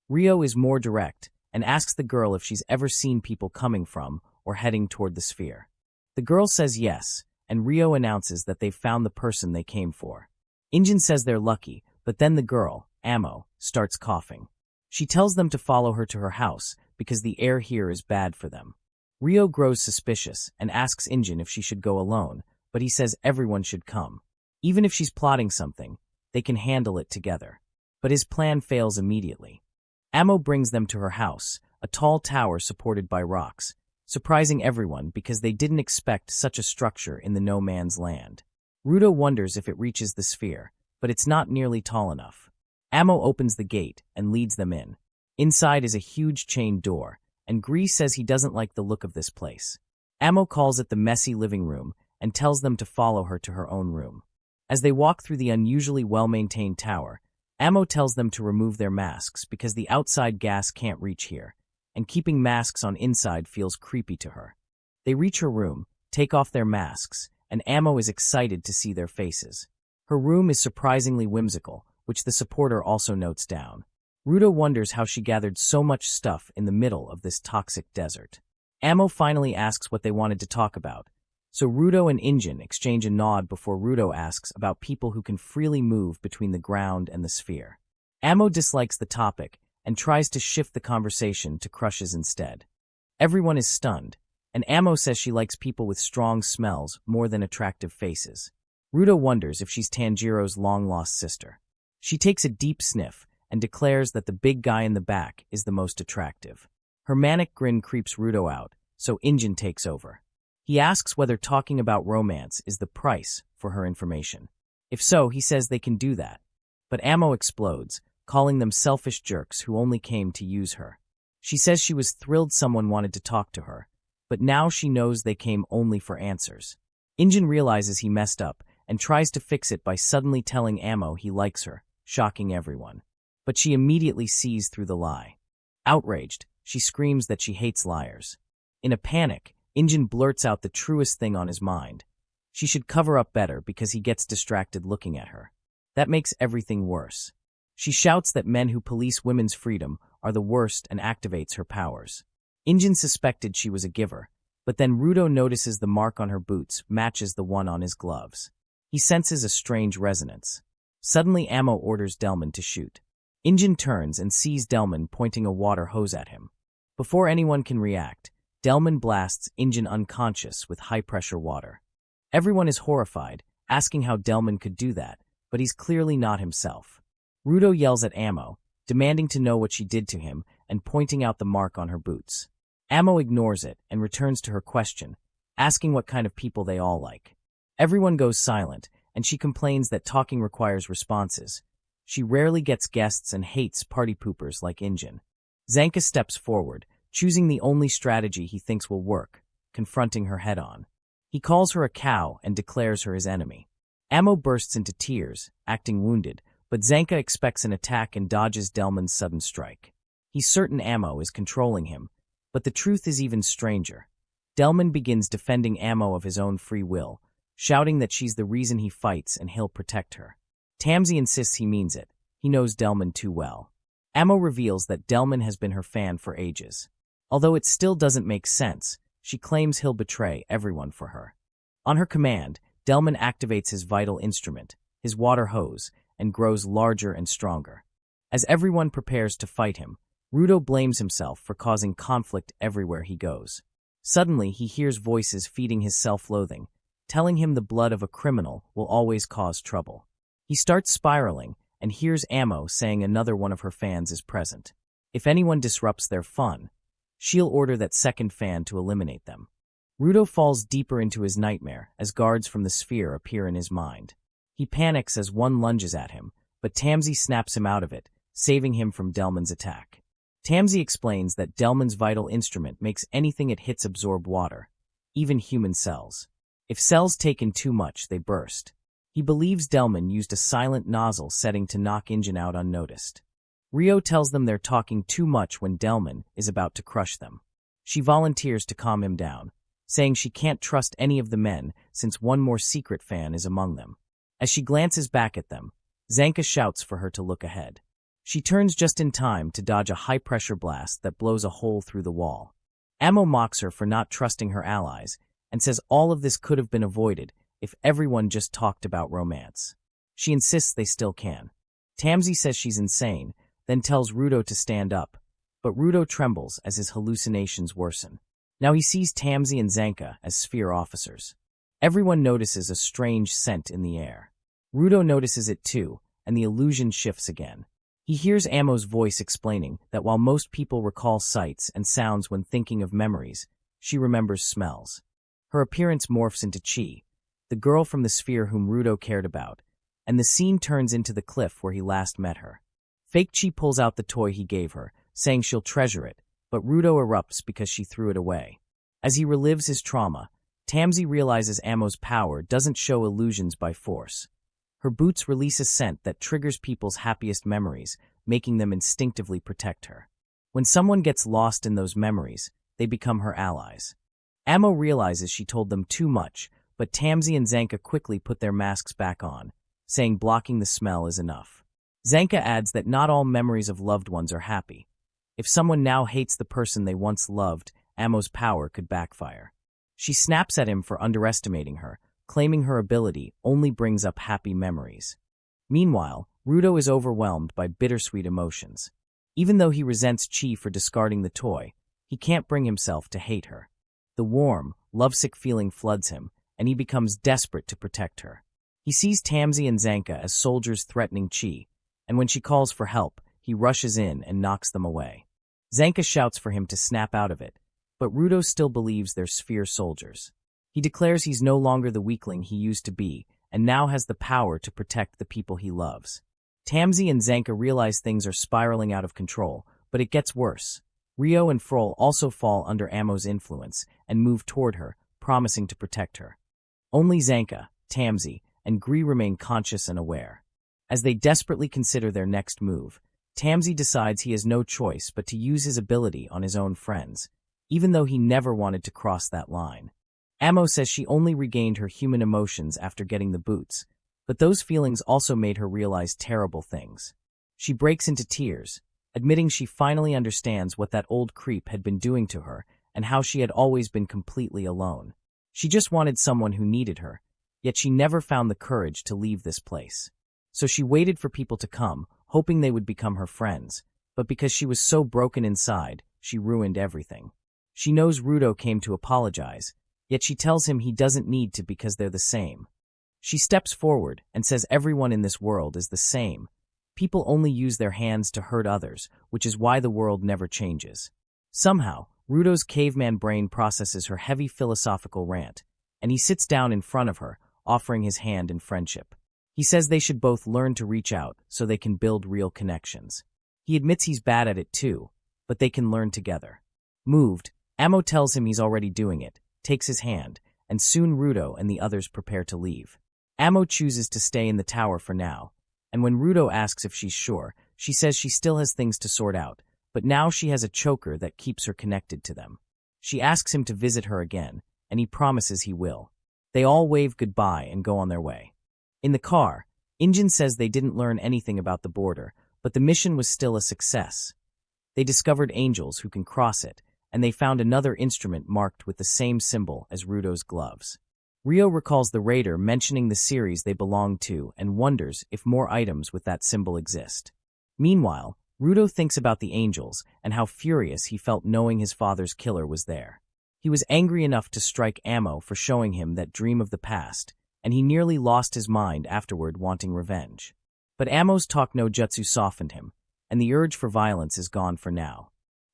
Rio is more direct, and asks the girl if she's ever seen people coming from or heading toward the sphere. The girl says yes, and Rio announces that they've found the person they came for. Injin says they're lucky, but then the girl, Amo, starts coughing. She tells them to follow her to her house because the air here is bad for them. Rio grows suspicious and asks Injin if she should go alone, but he says everyone should come. Even if she's plotting something, they can handle it together. But his plan fails immediately. Amo brings them to her house, a tall tower supported by rocks, surprising everyone because they didn't expect such a structure in the no man's land. Rudo wonders if it reaches the sphere, but it's not nearly tall enough. Amo opens the gate and leads them in. Inside is a huge chained door, and Grease says he doesn't like the look of this place. Amo calls it the messy living room and tells them to follow her to her own room. As they walk through the unusually well-maintained tower, Amo tells them to remove their masks because the outside gas can't reach here, and keeping masks on inside feels creepy to her. They reach her room, take off their masks, and Amo is excited to see their faces. Her room is surprisingly whimsical, which the supporter also notes down. Rudo wonders how she gathered so much stuff in the middle of this toxic desert. Amo finally asks what they wanted to talk about, so Rudo and Injin exchange a nod before Rudo asks about people who can freely move between the ground and the sphere. Amo dislikes the topic and tries to shift the conversation to crushes instead. Everyone is stunned, and Amo says she likes people with strong smells more than attractive faces. Rudo wonders if she's Tanjiro's long-lost sister. She takes a deep sniff and declares that the big guy in the back is the most attractive. Her manic grin creeps Rudo out, so Injin takes over. He asks whether talking about romance is the price for her information. If so, he says they can do that. But Amo explodes, calling them selfish jerks who only came to use her. She says she was thrilled someone wanted to talk to her, but now she knows they came only for answers. Injin realizes he messed up and tries to fix it by suddenly telling Amo he likes her, shocking everyone. But she immediately sees through the lie. Outraged, she screams that she hates liars. In a panic, Injin blurts out the truest thing on his mind. She should cover up better because he gets distracted looking at her. That makes everything worse. She shouts that men who police women's freedom are the worst and activates her powers. Injin suspected she was a giver, but then Rudo notices the mark on her boots matches the one on his gloves. He senses a strange resonance. Suddenly Amo orders Delman to shoot. Injin turns and sees Delman pointing a water hose at him. Before anyone can react, Delman blasts Injin unconscious with high-pressure water. Everyone is horrified, asking how Delman could do that, but he's clearly not himself. Rudo yells at Amo, demanding to know what she did to him and pointing out the mark on her boots. Amo ignores it and returns to her question, asking what kind of people they all like. Everyone goes silent, and she complains that talking requires responses. She rarely gets guests and hates party poopers like Injin. Zanka steps forward, choosing the only strategy he thinks will work, confronting her head-on. He calls her a cow and declares her his enemy. Amo bursts into tears, acting wounded, but Zanka expects an attack and dodges Delman's sudden strike. He's certain Amo is controlling him, but the truth is even stranger. Delman begins defending Amo of his own free will, shouting that she's the reason he fights and he'll protect her. Tamsi insists he means it. He knows Delman too well. Amo reveals that Delman has been her fan for ages. Although it still doesn't make sense, she claims he'll betray everyone for her. On her command, Delman activates his vital instrument, his water hose, and grows larger and stronger. As everyone prepares to fight him, Rudo blames himself for causing conflict everywhere he goes. Suddenly, he hears voices feeding his self-loathing, telling him the blood of a criminal will always cause trouble. He starts spiraling and hears Amo saying another one of her fans is present. If anyone disrupts their fun, she'll order that second fan to eliminate them. Rudo falls deeper into his nightmare as guards from the sphere appear in his mind. He panics as one lunges at him, but Tamsi snaps him out of it, saving him from Delman's attack. Tamsi explains that Delman's vital instrument makes anything it hits absorb water, even human cells. If cells take in too much, they burst. He believes Delman used a silent nozzle setting to knock Injin out unnoticed. Rio tells them they're talking too much when Delman is about to crush them. She volunteers to calm him down, saying she can't trust any of the men since one more secret fan is among them. As she glances back at them, Zanka shouts for her to look ahead. She turns just in time to dodge a high-pressure blast that blows a hole through the wall. Amo mocks her for not trusting her allies and says all of this could have been avoided if everyone just talked about romance. She insists they still can. Tamsi says she's insane, then tells Rudo to stand up, but Rudo trembles as his hallucinations worsen. Now he sees Tamsi and Zanka as sphere officers. Everyone notices a strange scent in the air. Rudo notices it too, and the illusion shifts again. He hears Amo's voice explaining that while most people recall sights and sounds when thinking of memories, she remembers smells. Her appearance morphs into Chi, the girl from the sphere whom Rudo cared about, and the scene turns into the cliff where he last met her. Fake Chi pulls out the toy he gave her, saying she'll treasure it, but Rudo erupts because she threw it away. As he relives his trauma, Tamsi realizes Amo's power doesn't show illusions by force. Her boots release a scent that triggers people's happiest memories, making them instinctively protect her. When someone gets lost in those memories, they become her allies. Amo realizes she told them too much, but Tamsi and Zanka quickly put their masks back on, saying blocking the smell is enough. Zanka adds that not all memories of loved ones are happy. If someone now hates the person they once loved, Amo's power could backfire. She snaps at him for underestimating her, claiming her ability only brings up happy memories. Meanwhile, Rudo is overwhelmed by bittersweet emotions. Even though he resents Chi for discarding the toy, he can't bring himself to hate her. The warm, lovesick feeling floods him, and he becomes desperate to protect her. He sees Tamsi and Zanka as soldiers threatening Chi, and when she calls for help, he rushes in and knocks them away. Zanka shouts for him to snap out of it, but Rudo still believes they're sphere soldiers. He declares he's no longer the weakling he used to be, and now has the power to protect the people he loves. Tamsi and Zanka realize things are spiraling out of control, but it gets worse. Rio and Frol also fall under Amo's influence and move toward her, promising to protect her. Only Zanka, Tamsi, and Gree remain conscious and aware. As they desperately consider their next move, Tamsi decides he has no choice but to use his ability on his own friends, even though he never wanted to cross that line. Amo says she only regained her human emotions after getting the boots, but those feelings also made her realize terrible things. She breaks into tears, admitting she finally understands what that old creep had been doing to her and how she had always been completely alone. She just wanted someone who needed her, yet she never found the courage to leave this place. So she waited for people to come, hoping they would become her friends, but because she was so broken inside, she ruined everything. She knows Rudo came to apologize, yet she tells him he doesn't need to because they're the same. She steps forward and says everyone in this world is the same. People only use their hands to hurt others, which is why the world never changes. Somehow, Rudo's caveman brain processes her heavy philosophical rant, and he sits down in front of her, offering his hand in friendship. He says they should both learn to reach out so they can build real connections. He admits he's bad at it too, but they can learn together. Moved, Amo tells him he's already doing it, takes his hand, and soon Rudo and the others prepare to leave. Amo chooses to stay in the tower for now, and when Rudo asks if she's sure, she says she still has things to sort out, but now she has a choker that keeps her connected to them. She asks him to visit her again, and he promises he will. They all wave goodbye and go on their way. In the car, Injin says they didn't learn anything about the border, but the mission was still a success. They discovered angels who can cross it, and they found another instrument marked with the same symbol as Rudo's gloves. Rio recalls the raider mentioning the series they belonged to and wonders if more items with that symbol exist. Meanwhile, Rudo thinks about the angels and how furious he felt knowing his father's killer was there. He was angry enough to strike Amo for showing him that dream of the past, and he nearly lost his mind afterward wanting revenge. But Amo's talk no jutsu softened him, and the urge for violence is gone for now.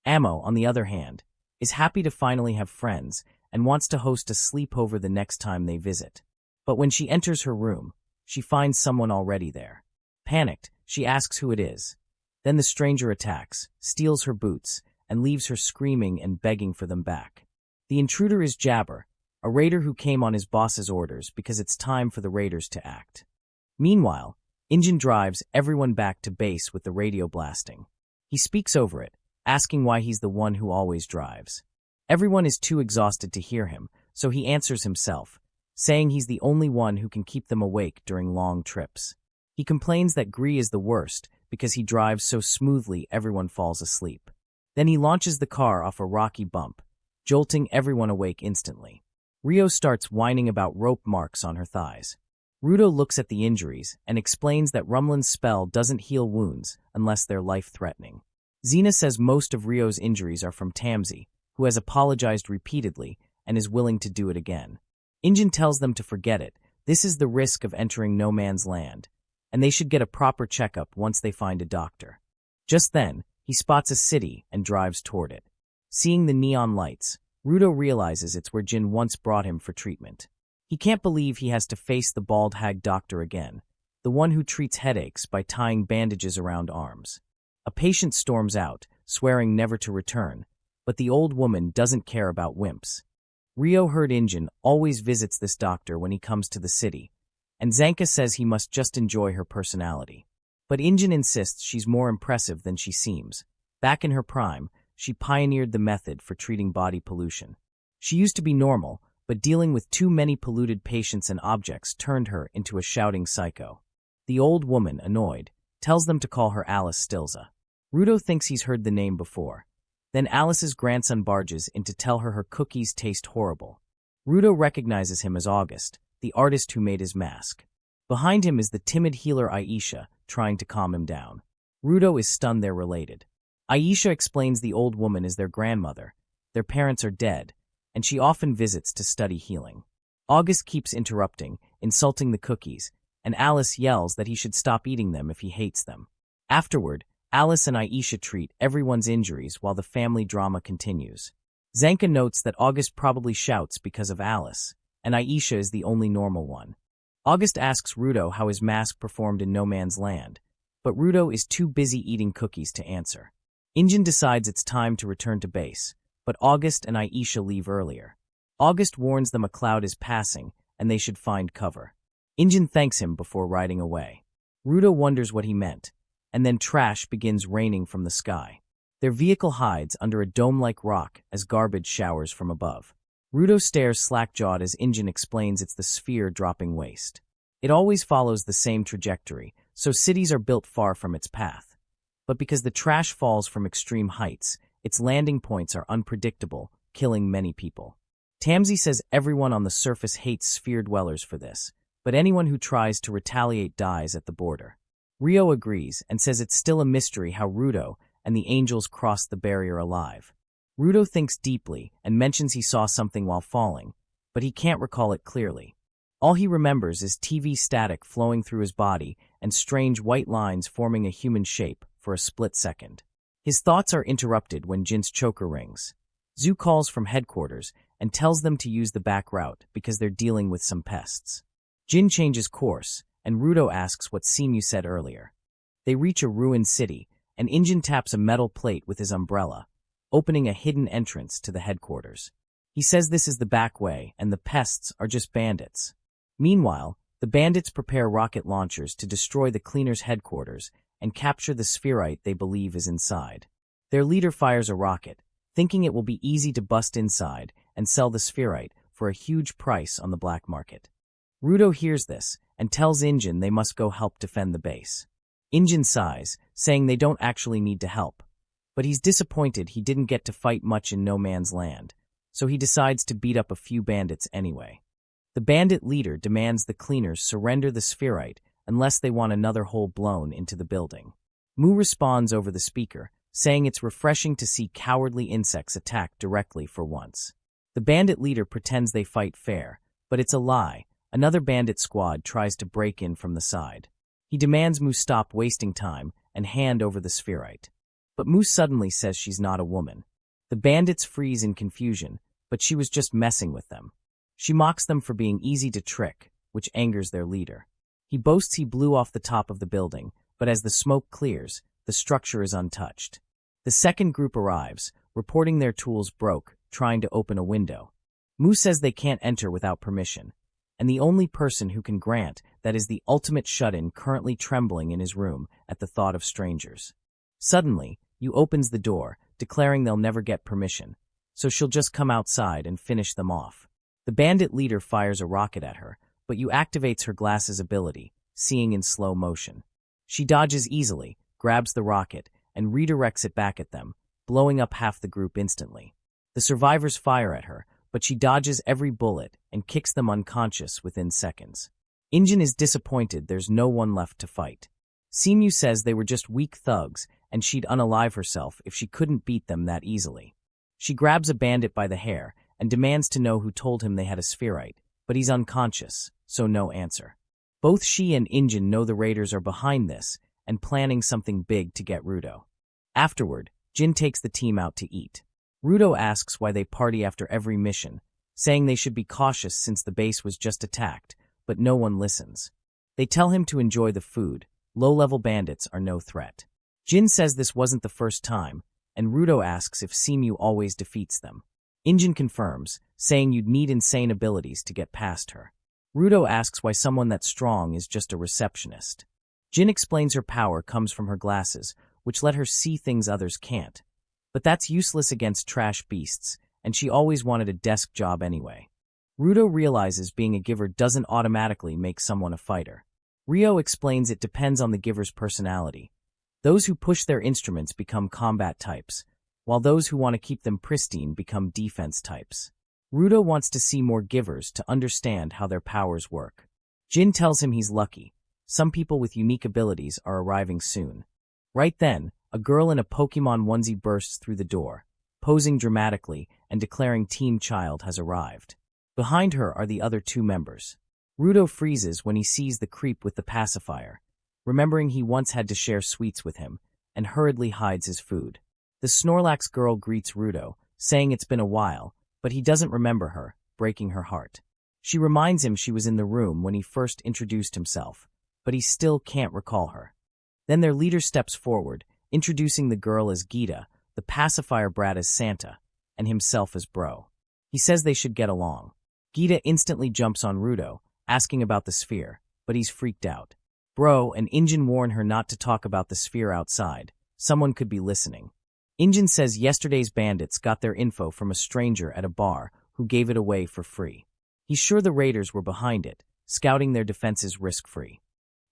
Amo, on the other hand, is happy to finally have friends and wants to host a sleepover the next time they visit. But when she enters her room, she finds someone already there. Panicked, she asks who it is. Then the stranger attacks, steals her boots, and leaves her screaming and begging for them back. The intruder is Jabber, a raider who came on his boss's orders because it's time for the raiders to act. Meanwhile, Injin drives everyone back to base with the radio blasting. He speaks over it, asking why he's the one who always drives. Everyone is too exhausted to hear him, so he answers himself, saying he's the only one who can keep them awake during long trips. He complains that Gree is the worst because he drives so smoothly everyone falls asleep. Then he launches the car off a rocky bump, jolting everyone awake instantly. Rio starts whining about rope marks on her thighs. Rudo looks at the injuries and explains that Rumlin's spell doesn't heal wounds unless they're life-threatening. Xena says most of Rio's injuries are from Tamsi, who has apologized repeatedly and is willing to do it again. Injin tells them to forget it. This is the risk of entering no man's land, and they should get a proper checkup once they find a doctor. Just then, he spots a city and drives toward it. Seeing the neon lights, Rudo realizes it's where Jin once brought him for treatment. He can't believe he has to face the bald hag doctor again, the one who treats headaches by tying bandages around arms. A patient storms out, swearing never to return, but the old woman doesn't care about wimps. Rio heard Injin always visits this doctor when he comes to the city, and Zanka says he must just enjoy her personality. But Injin insists she's more impressive than she seems. Back in her prime, she pioneered the method for treating body pollution. She used to be normal, but dealing with too many polluted patients and objects turned her into a shouting psycho. The old woman, annoyed, tells them to call her Alice Stilza. Rudo thinks he's heard the name before. Then Alice's grandson barges in to tell her cookies taste horrible. Rudo recognizes him as August, the artist who made his mask. Behind him is the timid healer Aisha, trying to calm him down. Rudo is stunned they're related. Aisha explains the old woman is their grandmother. Their parents are dead, and she often visits to study healing. August keeps interrupting, insulting the cookies, and Alice yells that he should stop eating them if he hates them. Afterward, Alice and Aisha treat everyone's injuries while the family drama continues. Zanka notes that August probably shouts because of Alice, and Aisha is the only normal one. August asks Rudo how his mask performed in no man's land, but Rudo is too busy eating cookies to answer. Injin decides it's time to return to base, but August and Aisha leave earlier. August warns them a cloud is passing, and they should find cover. Injin thanks him before riding away. Rudo wonders what he meant, and then trash begins raining from the sky. Their vehicle hides under a dome-like rock as garbage showers from above. Rudo stares slack-jawed as Injin explains it's the sphere dropping waste. It always follows the same trajectory, so cities are built far from its path. But because the trash falls from extreme heights, its landing points are unpredictable, killing many people. Tamsi says everyone on the surface hates sphere dwellers for this, but anyone who tries to retaliate dies at the border. Rio agrees and says it's still a mystery how Rudo and the angels crossed the barrier alive. Rudo thinks deeply and mentions he saw something while falling, but he can't recall it clearly. All he remembers is TV static flowing through his body and strange white lines forming a human shape for a split second. His thoughts are interrupted when Jin's choker rings. Zhu calls from headquarters and tells them to use the back route because they're dealing with some pests. Jin changes course, and Rudo asks what Simu said earlier. They reach a ruined city, and Injin taps a metal plate with his umbrella, opening a hidden entrance to the headquarters. He says this is the back way, and the pests are just bandits. Meanwhile, the bandits prepare rocket launchers to destroy the cleaners' headquarters and capture the spherite they believe is inside. Their leader fires a rocket, thinking it will be easy to bust inside and sell the spherite for a huge price on the black market. Rudo hears this and tells Injin they must go help defend the base. Injin sighs, saying they don't actually need to help. But he's disappointed he didn't get to fight much in no man's land, so he decides to beat up a few bandits anyway. The bandit leader demands the cleaners surrender the spherite unless they want another hole blown into the building. Mu responds over the speaker, saying it's refreshing to see cowardly insects attack directly for once. The bandit leader pretends they fight fair, but it's a lie. Another bandit squad tries to break in from the side. He demands Mu stop wasting time and hand over the spherite. But Mu suddenly says she's not a woman. The bandits freeze in confusion, but she was just messing with them. She mocks them for being easy to trick, which angers their leader. He boasts he blew off the top of the building, but as the smoke clears, the structure is untouched. The second group arrives, reporting their tools broke, trying to open a window. Mu says they can't enter without permission, and the only person who can grant that is the ultimate shut-in currently trembling in his room at the thought of strangers. Suddenly, Yu opens the door, declaring they'll never get permission, so she'll just come outside and finish them off. The bandit leader fires a rocket at her, but Yu activates her glasses ability, seeing in slow motion. She dodges easily, grabs the rocket and redirects it back at them, blowing up half the group instantly. The survivors fire at her, but she dodges every bullet and kicks them unconscious within seconds. Injin is disappointed there's no one left to fight. Simu says they were just weak thugs and she'd unalive herself if she couldn't beat them that easily. She grabs a bandit by the hair and demands to know who told him they had a spherite, but he's unconscious, so no answer. Both she and Injin know the raiders are behind this and planning something big to get Rudo. Afterward, Jin takes the team out to eat. Rudo asks why they party after every mission, saying they should be cautious since the base was just attacked, but no one listens. They tell him to enjoy the food. Low-level bandits are no threat. Jin says this wasn't the first time, and Rudo asks if Simu always defeats them. Injin confirms, saying you'd need insane abilities to get past her. Rudo asks why someone that strong is just a receptionist. Jin explains her power comes from her glasses, which let her see things others can't. But that's useless against trash beasts, and she always wanted a desk job anyway. Rudo realizes being a giver doesn't automatically make someone a fighter. Ryo explains it depends on the giver's personality. Those who push their instruments become combat types, while those who want to keep them pristine become defense types. Rudo wants to see more givers to understand how their powers work. Jin tells him he's lucky. Some people with unique abilities are arriving soon. Right then, a girl in a Pokemon onesie bursts through the door, posing dramatically and declaring Team Child has arrived. Behind her are the other two members. Rudo freezes when he sees the creep with the pacifier, remembering he once had to share sweets with him, and hurriedly hides his food. The Snorlax girl greets Rudo, saying it's been a while, but he doesn't remember her, breaking her heart. She reminds him she was in the room when he first introduced himself, but he still can't recall her. Then their leader steps forward, introducing the girl as Gita, the pacifier brat as Santa, and himself as Bro. He says they should get along. Gita instantly jumps on Rudo, asking about the sphere, but he's freaked out. Bro and Injin warn her not to talk about the sphere outside. Someone could be listening. Injin says yesterday's bandits got their info from a stranger at a bar who gave it away for free. He's sure the raiders were behind it, scouting their defenses risk-free.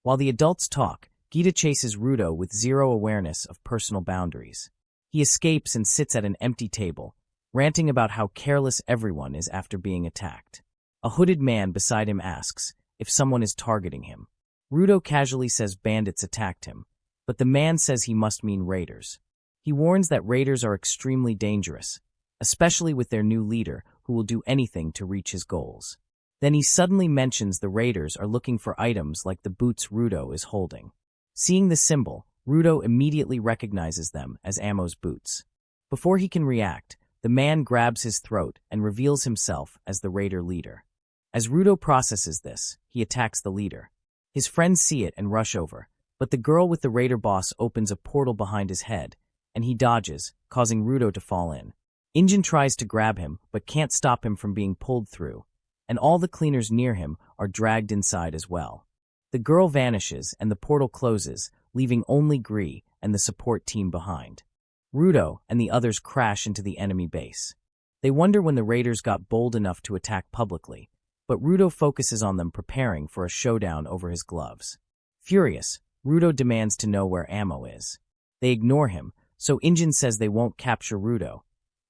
While the adults talk, Gita chases Rudo with zero awareness of personal boundaries. He escapes and sits at an empty table, ranting about how careless everyone is after being attacked. A hooded man beside him asks if someone is targeting him. Rudo casually says bandits attacked him, but the man says he must mean raiders. He warns that raiders are extremely dangerous, especially with their new leader who will do anything to reach his goals. Then he suddenly mentions the raiders are looking for items like the boots Rudo is holding. Seeing the symbol, Rudo immediately recognizes them as Ammo's boots. Before he can react, the man grabs his throat and reveals himself as the raider leader. As Rudo processes this, he attacks the leader. His friends see it and rush over, but the girl with the raider boss opens a portal behind his head, and he dodges, causing Rudo to fall in. Injin tries to grab him, but can't stop him from being pulled through, and all the cleaners near him are dragged inside as well. The girl vanishes and the portal closes, leaving only Gree and the support team behind. Rudo and the others crash into the enemy base. They wonder when the raiders got bold enough to attack publicly, but Rudo focuses on them preparing for a showdown over his gloves. Furious, Rudo demands to know where Ammo is. They ignore him, so Injin says they won't capture Rudo.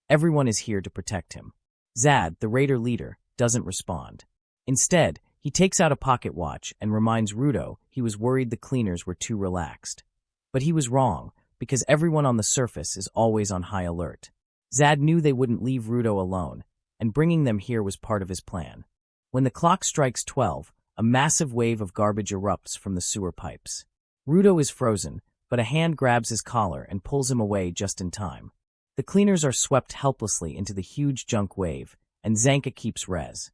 Everyone is here to protect him. Zad, the raider leader, doesn't respond. Instead, he takes out a pocket watch and reminds Rudo he was worried the cleaners were too relaxed. But he was wrong, because everyone on the surface is always on high alert. Zad knew they wouldn't leave Rudo alone, and bringing them here was part of his plan. When the clock strikes 12, a massive wave of garbage erupts from the sewer pipes. Rudo is frozen, but a hand grabs his collar and pulls him away just in time. The cleaners are swept helplessly into the huge junk wave, and Zanka keeps res.